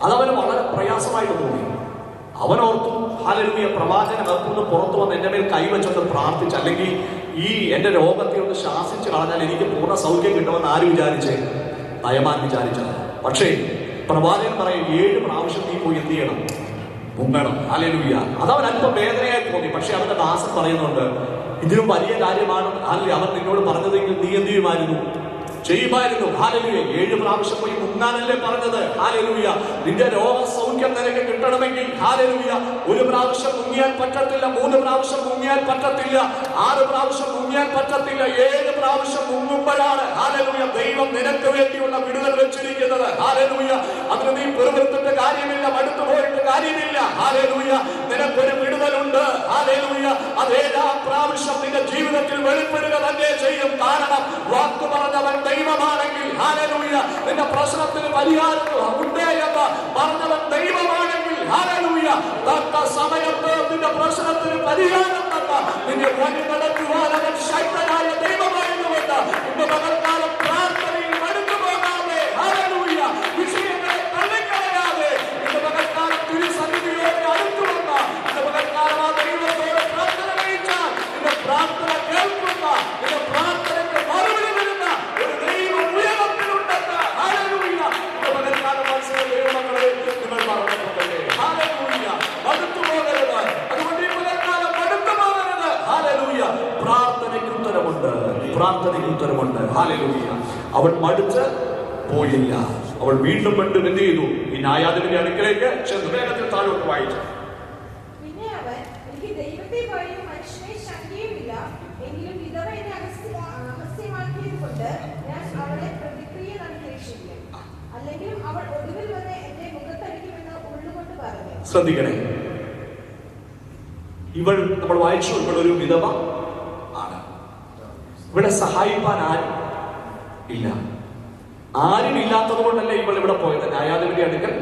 അതവന് വളരെ പ്രയാസമായിട്ട് തോന്നി. അവനോർത്തു, ഹല്ലേലൂയ, പ്രവാചകൻ അകത്തുനിന്ന് പുറത്തു വന്ന് എന്റെ മേൽ കൈവച്ചൊന്ന് പ്രാർത്ഥിച്ച്, അല്ലെങ്കിൽ ഈ എന്റെ രോഗത്തെ ഒന്ന് ശാസിച്ച് കളഞ്ഞാൽ എനിക്ക് പൂർണ്ണ സൗഖ്യം കിട്ടുമെന്ന് ആര് വിചാരിച്ചേ? നയമാൻ വിചാരിച്ചത്. പക്ഷേ പ്രവാചകൻ പറയും 7 പ്രാവശ്യം നീ പോയി എന്ത് ചെയ്യണം? മുങ്ങണം. ഹല്ലേലൂയ. അതവൻ അല്പം വേദനയായി തോന്നി. പക്ഷെ അവന്റെ ദാസൻ പറയുന്നുണ്ട്, ഇതിലും വലിയ കാര്യമാണ് അവൻ നിന്നോട് പറഞ്ഞതെങ്കിൽ നീ എന്ത് ചെയ്യുമായിരുന്നു? ഹല്ലേലൂയ. 7 പ്രാവശ്യം പോയി മുങ്ങാനല്ലേ പറഞ്ഞത്? ഹല്ലേലൂയ. നിന്റെ രോഗസൗഖ്യം നിനക്ക് കിട്ടണമെങ്കിൽ ഹല്ലേലൂയ 1 പ്രാവശ്യം മുങ്ങിയാൽ പറ്റത്തില്ല, 3 പ്രാവശ്യം മുങ്ങിയാൽ പറ്റത്തില്ല, 6 പ്രാവശ്യം മുങ്ങിയാൽ പറ്റത്തില്ല, 7 പ്രാവശ്യം മുങ്ങുമ്പോഴാണ് ഹല്ലേലൂയ ദൈവം നിനക്ക് വേണ്ടിയുള്ള വിടുതൽ വെച്ചിരിക്കുന്നത്. ഹല്ലേലൂയ. അതിന് നീ പെരുവരുത്തിട്ട് കാര്യമില്ല, മടുത്തു പോയിട്ട് കാര്യമില്ല. ഹല്ലേലൂയ. നിനക്കൊരു വിടുതലുണ്ട്. ഹല്ലേലൂയ. അത് 7-ാം പ്രാവശ്യം നിന്റെ ജീവിതത്തിൽ വെളിപ്പെടുക തന്നെ ചെയ്യും. കാരണം വാക്കു പറഞ്ഞവൻ ദൈവമാണെങ്കിൽ ഹല്ലേലൂയ നിന്റെ പ്രശ്നത്തിന് പരിഹാരം ഉണ്ട് എന്ന് പറഞ്ഞവൻ ദൈവമാണെങ്കിൽ ഹല്ലേലൂയ തക്ക സമയത്ത് നിന്റെ പ്രശ്നത്തിന് പരിഹാരം തന്ന നിന്നെ വഴി നടത്തുവാൻ അവൻ ശക്തനായ ദൈവമായിരുന്നുകൊണ്ട് ഇന്ന് പകൽക്കാലം പ്രാർത്ഥനയിൽ മടുത്തു പോകാതെ ഹല്ലേലൂയ വിഷയങ്ങളെ തള്ളിക്കളയാതെ ഇന്ന് പകൽക്കാലം തിരുസന്നിധിയോട് അടുത്തു വന്ന ഇന്ന് പകൽക്കാലം ആ ദൈവത്തോട് പ്രാർത്ഥന കഴിച്ചാൽ നിന്റെ പ്രാർത്ഥന കേൾക്കുന്ന നിന്റെ പ്രാർത്ഥനയ്ക്ക് മറുപടി വരുന്ന ഒരു ദൈവം ഉയരത്തിലുണ്ടെന്ന് ഹല്ലേലൂയ ഇന്ന് പകൽക്കാലം മനസ്സിലെ ദൈവമക്കളെ നിങ്ങൾ പറഞ്ഞിട്ടുണ്ടല്ലേ? ഹല്ലേലൂയ. മടുത്തു പോകരുത്. അതുകൊണ്ട് ഈ പകൽക്കാലം മടുത്തു പോകരുത്. ഹല്ലേലൂയ. പ്രാർത്ഥനയ്ക്ക് ഉത്തരമുണ്ട്. ഹല്ലേലൂയ. അവൾ മടുത്ത് പോയില്ല. അവൾ വീണ്ടും എന്ത് ചെയ്തു? ഈ ന്യായാധിപന്റെ അടുക്കലേക്ക് ചെന്ന് വേഗത്തിൽ താഴോട്ട് വായിച്ചു. പിന്നെ അവൻ എനിക്ക് ദൈവത്തെ ഭയവും മനുഷ്യനെ ശങ്കയുമില്ല, എങ്കിലും വിധവ എന്നെ അഹസ്യമാക്കിയത് കൊണ്ട് ഞാൻ അവളെ പ്രതിക്രിയ നടത്തി രക്ഷിക്കും, അല്ലെങ്കിലും അവൾ ഒടുവിൽ വന്ന് എന്റെ മുഖത്തടിക്കുമെന്ന് ഉള്ളുകൊണ്ട് പറഞ്ഞു. ശ്രദ്ധിക്കണേ, ഇവൾ നമ്മൾ വായിച്ചു, ഇവളൊരു വിധവ ആണ്. ഇവിടെ സഹായിപ്പാൻ ആരും ഇല്ല. ആരും ഇല്ലാത്തത് കൊണ്ടല്ലേ ഇവൾ ഇവിടെ പോയത്? ന്യായാധിപന്റെ അടുക്കൽ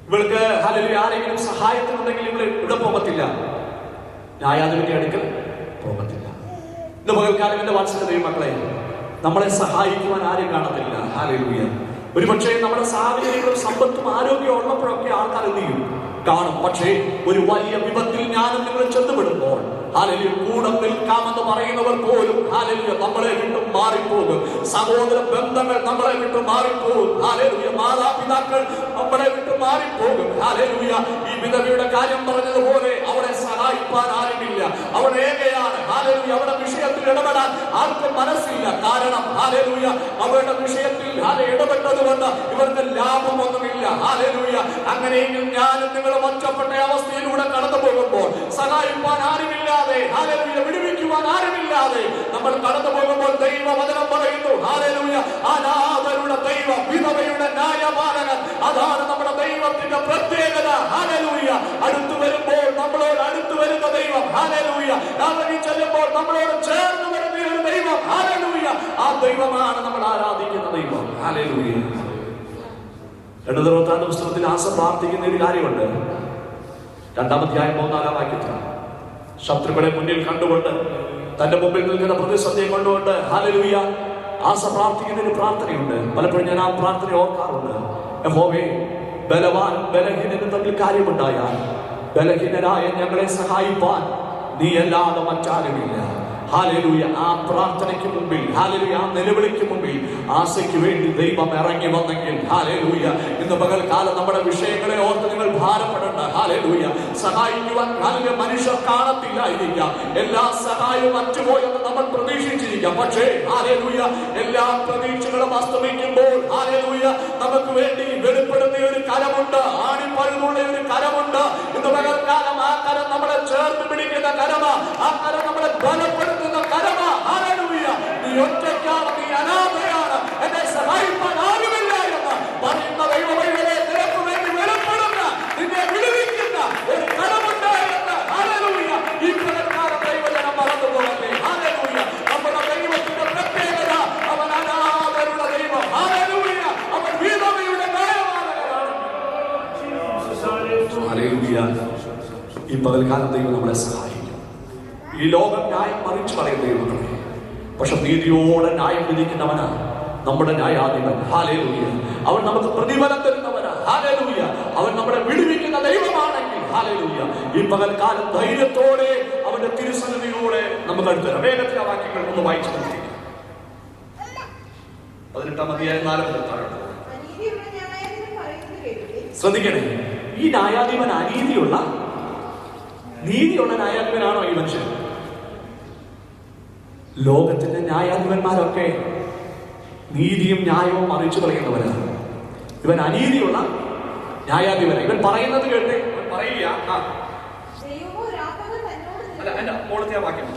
ഇവൾക്ക് ഹല്ലേലൂയ ആരെങ്കിലും സഹായത്തിനുണ്ടെങ്കിൽ ഇവൾ ഇവിടെ പോകത്തില്ല, ന്യായാധിപന്റെ അടുക്കൽ പോകത്തില്ല. ഇന്ന് പകൽക്കാലം എന്റെ വാത്സല്യ ദൈവമക്കളെ, നമ്മളെ സഹായിക്കുവാൻ ആരും കാണത്തില്ല. ഹല്ലേലൂയ. ഒരുപക്ഷെ നമ്മുടെ സാഹചര്യങ്ങളും സമ്പത്തും ആരോഗ്യവും ഉള്ളപ്പോഴൊക്കെ ആൾക്കാർ എന്ത് ചെയ്യും? കാണും. പക്ഷേ ഒരു വലിയ വിപത്തിൽ ഞാനും നിങ്ങൾ ചെന്നുപെടുമ്പോൾ ഹല്ലേലൂയ കൂടെ നിൽക്കാമെന്ന് പറയുന്നവർ പോലും ഹല്ലേലൂയ നമ്മളെ വിട്ട് മാറിപ്പോകും. സഹോദര ബന്ധങ്ങൾ നമ്മളെ വിട്ട് മാറിപ്പോകും. ഹല്ലേലൂയ മാതാപിതാക്കൾ നമ്മളെ വിട്ട് മാറിപ്പോകും. ഹല്ലേലൂയ ഈ വിധവയുടെ കാര്യം പറഞ്ഞതുപോലെ അവളെ സഹായിപ്പാൻ ആരുമില്ല. അവൾ ഏകയാണ്. ഹല്ലേലൂയ അവളുടെ വിഷയത്തിൽ ഇടപെടാൻ ആർക്കും മനസ്സില്ല. കാരണം ഹല്ലേലൂയ അവളുടെ വിഷയത്തിൽ ഇടപെട്ടത് കൊണ്ട് ഇവർക്ക് ലാഭമൊന്നുമില്ല. ഹല്ലേലൂയ അങ്ങനെയെങ്കിൽ ഞാനും നിങ്ങളും ഒറ്റപ്പെട്ട അവസ്ഥയിലൂടെ കടന്നു പോകുമ്പോൾ സഹായിപ്പാൻ ആരുമില്ലാതെ ഹല്ലേലൂയ വിടുവിക്കുവാൻ ആരുമില്ലാതെ നമ്മൾ കടന്നു പോകുമ്പോൾ ദൈവവചനം പറയുന്നു ഹല്ലേലൂയ അനാഥരുടെ ദൈവം, വിധവയുടെ ന്യായപാലകൻ. അതാണ് നമ്മുടെ ദൈവത്തിന്റെ പ്രത്യേകത. ഹല്ലേലൂയ അടുത്തു വരുമ്പോൾ നമ്മളോട് അടുത്തു വരുന്ന ദൈവം. ഹല്ലേലൂയ ഇറങ്ങി ചെല്ലുമ്പോൾ നമ്മളോട് ചേർന്ന് വരുന്ന ഒരു ദൈവം. ഹല്ലേലൂയ ആ ദൈവമാണ് നമ്മൾ ആരാധിക്കുന്ന ദൈവം. ഹല്ലേലൂയ. 2 പുസ്തകത്തിൽ ആസ പ്രാർത്ഥിക്കുന്ന ഒരു കാര്യമുണ്ട്. 2-ാം അധ്യായം 3-ാം വാക്യത്തിൽ ശത്രുക്കളെ മുന്നിൽ കണ്ടുകൊണ്ട് തന്റെ മുമ്പിൽ നിൽക്കുന്ന പ്രതിസന്ധിയെ കൊണ്ടുകൊണ്ട് ഹല്ലേലൂയ ആസ പ്രാർത്ഥിക്കുന്ന ഒരു പ്രാർത്ഥനയുണ്ട്. പലപ്പോഴും ഞാൻ ആ പ്രാർത്ഥന ഓർക്കാറുണ്ട്. യഹോവേ, ബലവാനും ബലഹീനനും തമ്മിൽ കാര്യമുണ്ടായാൽ ബലഹീനരായ ഞങ്ങളെ സഹായിപ്പാൻ നീ അല്ലാതെ മറ്റാരുമില്ല. ഹല്ലേലൂയ ആ പ്രാർത്ഥനയ്ക്ക് മുമ്പിൽ ഹല്ലേലൂയ ആ നിലവിളിക്ക് മുമ്പിൽ ആസയ്ക്ക് വേണ്ടി ദൈവം ഇറങ്ങി വന്നെങ്കിൽ ഹല്ലേലൂയ ഇന്ന് പകൽക്കാലം നമ്മുടെ വിഷയങ്ങളെ ഓർത്ത് നിങ്ങൾ ഭാരപ്പെടേണ്ട. ഹല്ലേലൂയ സഹായിക്കുവാൻ ഹല്ലേലൂയ മനുഷ്യർ കാണത്തില്ലായിരിക്കാം. എല്ലാ സഹായവും അറ്റുപോയെന്ന് നമ്മൾ പ്രതീക്ഷിച്ചിരിക്കാം. പക്ഷേ ഹല്ലേലൂയ എല്ലാ പ്രതീക്ഷകളും അസ്തമിക്കുമ്പോൾ ഹല്ലേലൂയ നമുക്ക് വേണ്ടി വെളിപ്പെടുന്ന ഒരു കരമുണ്ട്. ആണിപ്പഴുതുള്ള ഒരു കരമുണ്ട്. ഇന്ന് പകൽക്കാലം ആ കരം നമ്മളെ ചേർത്ത് പിടിക്കുന്ന കരമാ. ആ കരം നമ്മളെ ബലപ്പെടുത്തുന്ന കരമാ. ഹല്ലേലൂയ നീ ഒറ്റയ്ക്കാണ്, നീ അനാഥയാണ്, എന്നെ സഹായിപ്പാൻ ആരുമില്ല എന്ന് പറയുന്ന ദൈവമേ നിനക്ക് വേണ്ടി വെളിപ്പെടുന്ന നിന്നെ വിടുവിക്കുന്ന ഒരു കരമുണ്ട് എന്ന് ഹല്ലേലൂയ ഈ പകൽക്കാലം ദൈവജനം മറന്നു പോകട്ടെ. ഹല്ലേലൂയ നമ്മുടെ ദൈവത്തിന്റെ പ്രത്യേകത അവൻ അനാഥരുടെ ദൈവം. ഹല്ലേലൂയ അവൻ വിധവയുടെ ന്യായപാലകനാണ്. ഹല്ലേലൂയ ഈ പകൽക്കാലം ദൈവം നമ്മളെ സഹായിക്കും. ഈ ലോകം ന്യായം മറിച്ച് പറയുന്ന ദൈവമക്കളെ, പക്ഷെ നീതിയോടെ ന്യായം വിധിക്കുന്നവനാ നമ്മുടെ ന്യായാധിപൻ. ഹല്ലേലൂയ അവൻ നമുക്ക് പ്രതിഫലം തരുന്നവനാ. ഹല്ലേലൂയ അവൻ നമ്മളെ വിടുവിക്കുന്ന ദൈവമാണെങ്കിൽ ഹല്ലേലൂയ ഈ പകൽക്കാലം ധൈര്യത്തോടെ അവന്റെ തിരുസന്നിധിയിലൂടെ നമുക്ക് അടുത്ത വേഗത്തിലെ വാക്യങ്ങൾ ഒന്ന് വായിച്ചു നോക്കി. 18-ാം അധ്യായം 4 മുതൽ താഴോട്ട് ശ്രദ്ധിക്കണേ. ഈ ന്യായാധിപൻ അനീതിയുള്ള നീതിയുള്ള ന്യായാധിപനാണോ ഈ മനുഷ്യൻ? ലോകത്തിന്റെ ന്യായാധിപന്മാരൊക്കെ നീതിയും ന്യായവും മറിച്ചു പറയുന്നവരാണ്. ഇവൻ അനീതിയുള്ള ന്യായാധിപന. ഇവൻ പറയുന്നത് കേട്ട് ഇവൻ പറയുക വാക്യം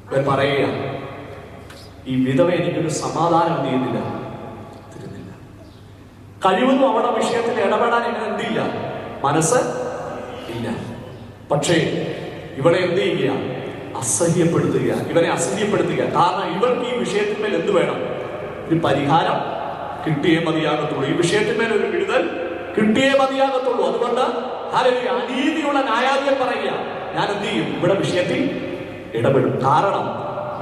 ഇവൻ പറയുക ഈ വിധവ എനിക്കൊരു സമാധാനം നീതില്ല തരുന്നില്ല. കഴിവതും അവരുടെ വിഷയത്തിൽ ഇടപെടാൻ ഇവൻ എന്തില്ല, മനസ്സ് ഇല്ല. പക്ഷേ ഇവളെ എന്ത് ചെയ്യുക, അസഹ്യപ്പെടുത്തുക, ഇവരെ അസഹ്യപ്പെടുത്തുക. കാരണം ഇവർക്ക് ഈ വിഷയത്തിന്മേൽ എന്ത് വേണം, ഒരു പരിഹാരം കിട്ടിയേ മതിയാകത്തുള്ളൂ. ഈ വിഷയത്തിന്മേൽ ഒരു വിടുതൽ കിട്ടിയേ മതിയാകത്തുള്ളൂ. അതുകൊണ്ട് അനീതിയുള്ള ന്യായാധിപൻ പറയുക, ഞാൻ എന്ത് ചെയ്യും, ഇവിടെ വിഷയത്തിൽ ഇടപെടും. കാരണം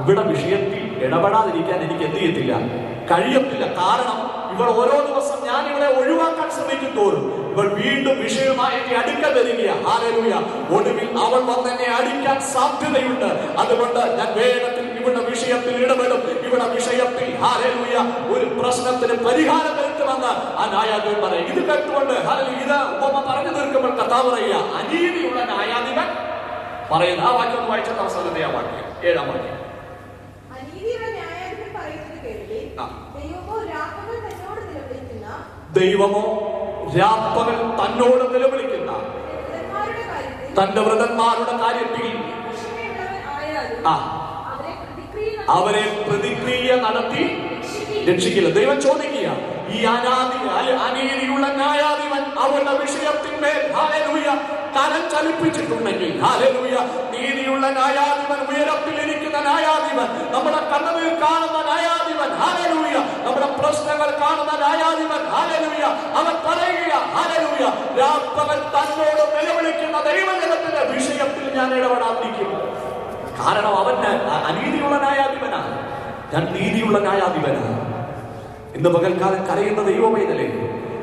ഇവിടെ വിഷയത്തിൽ ഇടപെടാതിരിക്കാൻ എനിക്ക് എന്ത് ചെയ്യത്തില്ല, കഴിയത്തില്ല. കാരണം ഇവൾ ഓരോ ദിവസം ഞാൻ ഇവളെ ഒഴിവാക്കാൻ ശ്രമിക്കും തോറും ഇവൾ വീണ്ടും വിഷയവുമായി എന്നെ അടുക്കൽ വരിക. ഹല്ലേലൂയ. ഒടുവിൽ അവൾ വന്ന് എന്നെ അടിക്കാൻ സാധ്യതയുണ്ട്. അതുകൊണ്ട് ഞാൻ വേഗത്തിൽ ഇവിടെ വിഷയത്തിൽ ഇടപെടും. ഇവിടെ വിഷയത്തിൽ ഹല്ലേലൂയ ഒരു പ്രശ്നത്തിന് പരിഹാരം വരുത്തുമെന്ന് ആ ന്യായാധിപൻ പറയും. ഇത് കേട്ടുകൊണ്ട് ഹല്ലേലൂയ ഇത് ഉപമ പറഞ്ഞു തീർക്കുമ്പോൾ കർത്താവ് പറയുക, അനീതിയുള്ള ന്യായാധിപൻ പറയുന്ന ആ വാക്യം ഒന്ന് വായിച്ചാൽ അവസാനത്തെ ആ വാക്യം 7-ാം വാക്യം. ദൈവമോ രാപ്പകൽ തന്നോട് നിലവിളിക്കുന്ന തന്റെ വൃതന്മാരുടെ കാര്യത്തിൽ അവരെ പ്രതിക്രിയ നടത്തി രക്ഷിക്കില്ല. ദൈവം ചോദിക്കുക, ഈ അനീതിയുള്ള ന്യായാധിപൻ അവരുടെ വിഷയത്തിന്മേൽ ഹല്ലേലൂയ കരം ചലിപ്പിച്ചിട്ടുണ്ടെങ്കിൽ, ഹല്ലേലൂയ നീതിയുള്ള ന്യായാധിപൻ, ഉയരത്തിലിരിക്കുന്ന ന്യായാധിപൻ, നമ്മുടെ കണ്ണുനീർ കാണുന്ന ന്യായാധിപൻ, ഹല്ലേലൂയ നമ്മുടെ പ്രശ്നങ്ങൾ കാണുന്ന ന്യായാധിപൻ, ഹല്ലേലൂയ അവൻ പറയുക, ഹല്ലേലൂയ രാപ്പകൽ തന്നോട് നിലനിൽക്കുന്ന ദൈവജനത്തിന്റെ വിഷയത്തിൽ ഞാൻ ഇടപെടാതിരിക്കും. കാരണം അവന് അനീതിയുള്ള ന്യായാധിപനാണ്, ഞാൻ നീതിയുള്ള ന്യായാധിപനാണ്. ഇന്ന് പകൽക്കാലം കരയുന്ന ദൈവമൈതലേ,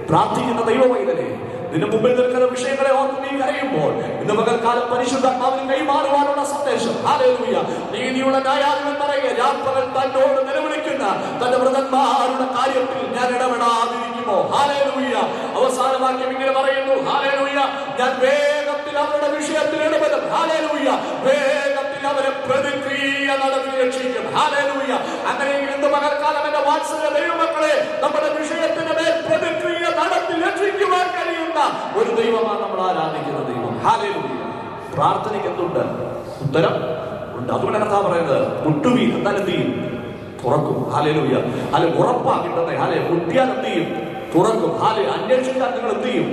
പ്രാർത്ഥിക്കുന്ന ദൈവമൈതലേ, നിന്റെ മുമ്പിൽ നിൽക്കുന്ന വിഷയങ്ങളെ ഓർത്ത് നീ കരയുമ്പോൾ ഇന്ന് പകൽക്കാലം പരിശുദ്ധാത്മാവിന് കൈമാറുവാനുള്ള സന്ദേശം. ഹല്ലേലൂയ. നീതിയുള്ള ന്യായാധിപൻ പറയുക, രാപ്പകൽ തന്നോട് നിലവിളിക്കുന്ന തന്റെ വൃതന്മാരുടെ കാര്യത്തിൽ ഞാൻ ഇടപെടാതിരിക്കുമോ? ഹല്ലേലൂയ. അവസാന വാക്യം ഇങ്ങനെ പറയുന്നു, ഹല്ലേലൂയ, ഞാൻ വേഗത്തിൽ അവരുടെ വിഷയത്തിൽ ഇടപെടും. ഹല്ലേലൂയ. വേഗത്തിൽ അവരെ പ്രതിക്രിയ നടത്തി രക്ഷിക്കും. ഹല്ലേലൂയ. അങ്ങനെ ഇന്ന് പകൽക്കാലം എന്റെ വാത്സല്യ ദൈവമക്കളെ, നമ്മുടെ വിഷയത്തിന്റെ മേൽ പ്രതിക്രിയ നടത്തി രക്ഷിക്കുവാൻ കഴിയുന്ന ഒരു ദൈവമാണ് നമ്മൾ ആരാധിക്കുന്ന ദൈവം. ഹല്ലേലൂയ. പ്രാർത്ഥനയ്ക്ക് എന്തുണ്ട്? ഉത്തരം ഉണ്ട്. അതുകൊണ്ട് കർത്താവ് പറയുന്നത്, മുട്ടുവീൻ എന്നാൽ എന്ത് ചെയ്യും? തുറക്കും. ഹല്ലേലൂയ. അല്ലെ ഉറപ്പാ കിട്ടുന്നത്. ഹാലെ മുട്ടിയാൽ എന്ത് ചെയ്യും? തുറക്കും. ഹാലെ അന്വേഷിച്ചാൽ നിങ്ങൾ എന്ത് ചെയ്യും?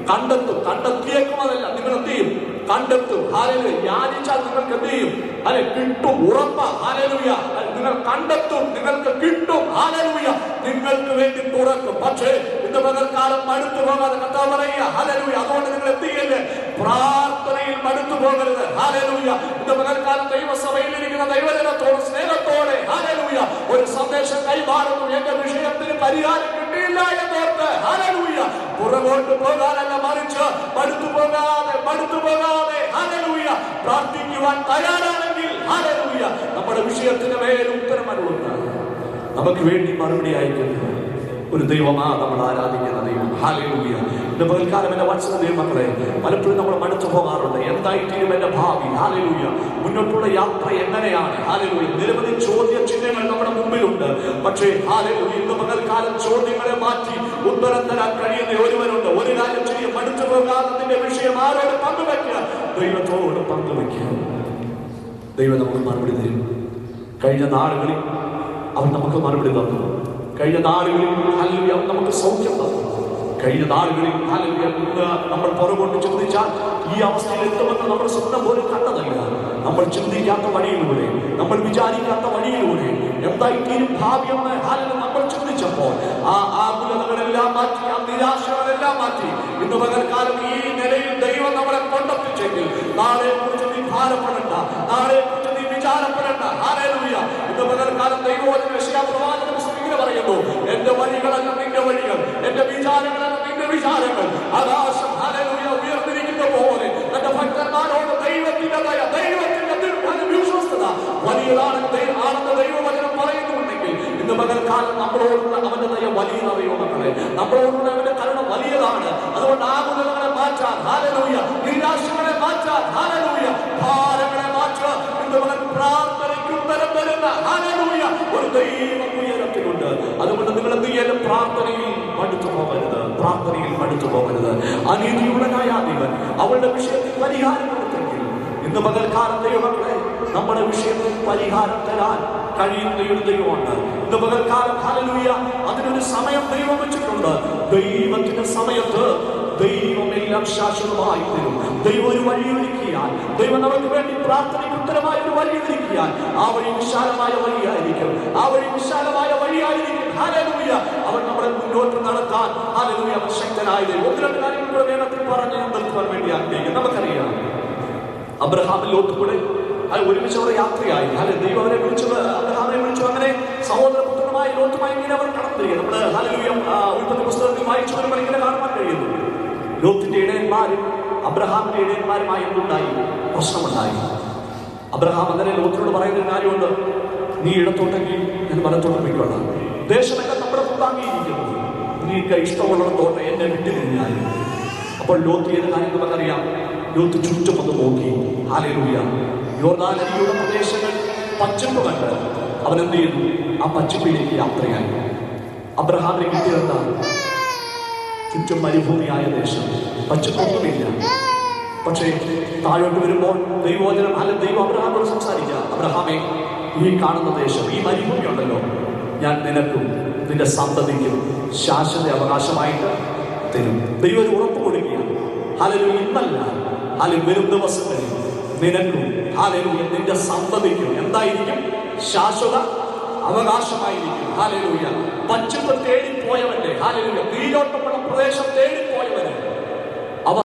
കണ്ടെത്തും. കണ്ടെത്തിയേക്കും. അതല്ല, നിങ്ങൾ എന്ത് ചെയ്യും? കണ്ടെത്തും. ഹാലേലൂയ. യാചിച്ചാൽ നിങ്ങൾക്ക് എന്ത് ചെയ്യും? അല്ലെ കിട്ടും. ഉറപ്പാ. ഹാലേലൂയ. നിങ്ങൾ കണ്ടെത്തും, നിങ്ങൾക്ക് കിട്ടും. ഹാലേലൂയ. നിങ്ങൾക്ക് വേണ്ടി തുറക്കും. പക്ഷേ ഇന്ന് പകൽക്കാലം മടുത്തു പോകാതെ കർത്താവ് പറയുക, ഹല്ലേലൂയ. അതുകൊണ്ട് നിങ്ങൾ എന്ത് ചെയ്യല്ലേ? പ്രാർത്ഥനയിൽ മടുത്തു പോകരുത്. ഹല്ലേലൂയ. ഇന്ന് പകൽക്കാലം ദൈവസഭയിൽ ഇരിക്കുന്ന ദൈവജനത്തോട് സ്നേഹത്തോടെ ഹല്ലേലൂയ ഒരു സന്ദേശം കൈമാറുന്നു. എന്റെ വിഷയത്തിന് പരിഹാരം കിട്ടിയില്ല എന്നോർത്ത് ഹല്ലേലൂയ പുറകോട്ട് പോകാനല്ല, മറിച്ച് മടുത്തു പോകാതെ ഹല്ലേലൂയ പ്രാർത്ഥിക്കുവാൻ തയ്യാറാണെങ്കിൽ ഹല്ലേലൂയ നമ്മുടെ വിഷയത്തിന് മേൽ ഉത്തരം അരുളുന്ന, നമുക്ക് വേണ്ടി മറുപടി അയക്കുന്ന ഒരു ദൈവമാ നമ്മൾ ആരാധിക്കുന്ന ദൈവം. ഹല്ലേലൂയ. ഇന്ന് പകൽക്കാലം എന്റെ വത്സല ദൈവമക്കളെ, പലപ്പോഴും നമ്മൾ മടുത്തു പോകാറുണ്ട്. എന്തായിത്തീരും എന്റെ ഭാവി? ഹല്ലേലൂയ. മുന്നോട്ടുള്ള യാത്ര എങ്ങനെയാണ്? ഹല്ലേലൂയ. നിരവധി ചോദ്യ ചിഹ്നങ്ങൾ നമ്മുടെ മുമ്പിലുണ്ട്. പക്ഷേ ഹല്ലേലൂയ, ഇന്ന് പകൽക്കാലം ചോദ്യങ്ങളെ മാറ്റി ഉത്തരം തരാൻ കഴിയുന്ന ഒരുവനുണ്ട്. ഒരു കാര്യം ചെയ്യും, മടുത്തു പോകാതെ നിന്റെ വിഷയം ആരോട് പങ്കുവെക്കുക? ദൈവത്തോട് പങ്കുവെക്കുക. ദൈവം നമുക്ക് മറുപടി തരും. കഴിഞ്ഞ നാളുകളിൽ അവൻ നമുക്ക് മറുപടി തന്നു. കഴിഞ്ഞ നാളുകളിൽ ഹല്ലേലൂയ നമുക്ക് സൗഖ്യം തന്നു. കഴിഞ്ഞ നാളുകളിൽ ഹല്ലേലൂയ നമ്മൾ പുറകോട്ട് ചിന്തിച്ചാൽ ഈ അവസ്ഥയിൽ എത്തുമെന്ന് നമ്മൾ സ്വപ്നം പോലും കണ്ടതല്ല. നമ്മൾ ചിന്തിക്കാത്ത വഴിയിലൂടെ, നമ്മൾ വിചാരിക്കാത്ത വഴിയിലൂടെ എന്തായിത്തീരും ഭാവിയെന്ന് ഹല്ലേലൂയ നമ്മൾ ചിന്തിച്ചപ്പോൾ ആ ആകുലതകളെല്ലാം മാറ്റി, ആ നിരാശകളെല്ലാം മാറ്റി ഇന്ന് പകൽക്കാലം ഈ നിലയിൽ ദൈവം നമ്മളെ കൊണ്ടെത്തിച്ചെങ്കിൽ നാളെ കുറിച്ച് നീ ഭാരപ്പെടണ്ട, നാളെ കുറിച്ച് നീ വിചാരപ്പെടണ്ട. ഹല്ലേലൂയ. ഇന്ന് പകൽക്കാലം ദൈവവചനം യെശയ്യാ പ്രവാചകൻ പറയുന്നു, എന്റെ വഴികളല്ല നിന്റെ വഴികൾ, എന്റെ വിചാരങ്ങളല്ല നിന്റെ വിചാരങ്ങൾ. ആകാശം ഹല്ലേലൂയ ഉയർന്നിരിക്കുന്ന പോലെ തന്റെ ഭക്തന്മാരോട് ദൈവത്തിന്റെ ദയ, ദൈവത്തിന്റെ വിശ്വസ്തത വലിയതാണെന്ന് ദൈവവചനം പറയുന്നുണ്ടെങ്കിൽ ഇന്ന് പകൽക്കാലം നമ്മളോടുള്ള അവന്റെ ദയ വലിയതറിയോ മക്കളെ? നമ്മളോടുള്ള അവന്റെ കരുണ വലിയതാണ്. അതുകൊണ്ട് ആകുലതകളെ മാറ്റാൻ ഹല്ലേലൂയ, നിരാശകളെ മാറ്റാൻ ഹല്ലേലൂയ, ഭാരങ്ങളെ മാറ്റാൻ ഇന്ന് പകൽ പ്രാർത്ഥനയ്ക്ക് ഉത്തരം തരുന്ന ഹല്ലേലൂയ ഒരു ദൈവം ഉയരത്തിലുണ്ട്. അതുകൊണ്ട് നിങ്ങൾ എന്ത് ചെയ്യാനും പ്രാർത്ഥനയിൽ മടുത്തു പോകരുത്. പ്രാർത്ഥനയിൽ മടുത്തു പോകരുത്. അനീതിയുള്ള ന്യായാധിപൻ അവളുടെ വിഷയത്തിൽ പരിഹാരം കൊടുത്തെങ്കിൽ ഇന്ന് പകൽക്കാലം ദൈവമക്കളെ നമ്മുടെ വിഷയത്തിൽ പരിഹാരം തരാൻ കഴിയുന്ന ഒരു ദൈവമാണ്. ഇന്ന് പകൽക്കാലം ഹല്ലേലൂയ അതിനൊരു സമയം ദൈവം വെച്ചിട്ടുണ്ട്. ദൈവത്തിന്റെ സമയത്ത് ദൈവം എല്ലാം ശാശ്വതമായി തരും. ദൈവം ഒരു വഴിയൊരുക്കിയാൽ, ദൈവം നമുക്ക് വേണ്ടി പ്രാർത്ഥനയ്ക്ക് ഉത്തരമായ ഒരു വഴിയൊരുക്കിയാൽ ആ വഴി വിശാലമായ വഴിയായിരിക്കും. ആ വഴി വിശാലമായ വഴിയായിരിക്കും. ഹല്ലേലൂയ. അവൻ നമ്മളെ മുന്നോട്ട് നടത്താൻ ഹല്ലേലൂയ അവൻ ശക്തനായ ദൈവം. ഒന്ന് രണ്ട് കാര്യങ്ങൾ കൂടെ വേഗത്തിൽ പറഞ്ഞ് നിർത്തുവാൻ വേണ്ടി ആഗ്രഹിക്കും. നമുക്കറിയാം, അബ്രഹാം ലോത്ത് കൂടെ ഒരുമിച്ച് അവർ യാത്രയായി. അല്ലെ ദൈവം അവരെ വിളിച്ചു, അബ്രഹാമിനെ വിളിച്ചു. അങ്ങനെ സഹോദരപുത്രനുമായി ലോത്തുമായി ഇങ്ങനെ അവർ കടന്നു. നമ്മൾ ഹല്ലേലൂയ ഉൽപ്പത്തി പുസ്തകത്തിൽ വായിച്ചു വരുമ്പോൾ ഇങ്ങനെ കാണുവാൻ കഴിയുന്നു. ലോത്തിന്റെ ഇടയന്മാരും അബ്രഹാമിന്റെ ഇടയന്മാരുമായി എന്തുണ്ടായി? പ്രശ്നമുണ്ടായി. അബ്രഹാം അങ്ങനെ ലോത്തിനോട് പറയുന്നൊരു കാര്യമുണ്ട്, നീ ഇടത്തോട്ടെങ്കിൽ ഞാൻ വലത്തോട്ട് പോയിക്കൊള്ളാം. ദേശമെല്ലാം നമ്മുടെ മുമ്പാങ്ങിയിരിക്കുന്നു, നീക്ക് ഇഷ്ടമുള്ളിടത്തോട്ടെ എന്നെ വിട്ടു കഴിഞ്ഞാൽ. അപ്പോൾ ലോത്ത് ചെയ്ത കാര്യം നമുക്കറിയാം. ലോത്ത് ചുറ്റും ഒന്ന് നോക്കി. ഹല്ലേലൂയ. യോർദാൻ നദിയുടെ പ്രദേശങ്ങൾ പച്ചപ്പ് കണ്ട് അവൻ എന്ത് ചെയ്തു? ആ പച്ചപ്പിലേക്ക് യാത്രയായി. അബ്രഹാമിനെ കിട്ടിയതെന്താണ്? ചുറ്റും മരുഭൂമിയായ ദേശം, പച്ചപ്പൊന്നുമില്ല. പക്ഷേ താഴോട്ട് വരുമ്പോൾ ദൈവവചനം ദൈവം അബ്രഹാമോട് സംസാരിക്കുക, അബ്രഹാമേ, ഈ കാണുന്ന ദേശം, ഈ മരുഭൂമി ഉണ്ടല്ലോ, ഞാൻ നിനക്കും നിന്റെ സന്തതിക്കും ശാശ്വത അവകാശമായിട്ട് തരും. ദൈവം ഒരു ഉറപ്പ് കൊടുക്കുക. ഹല്ലേലൂയ. ഇന്നല്ല, ഹല്ലേലൂയ, വരും ദിവസങ്ങളിൽ നിനക്കും ഹല്ലേലൂയ നിന്റെ സന്തതിക്കും എന്തായിരിക്കും? ശാശ്വത അവകാശമായിരിക്കും. ഹല്ലേലൂയ. പച്ചപ്പ് തേടിപ്പോയവന്റെ ഹല്ലേലൂയ നീരോട്ടമുള്ള പ്രദേശം തേടി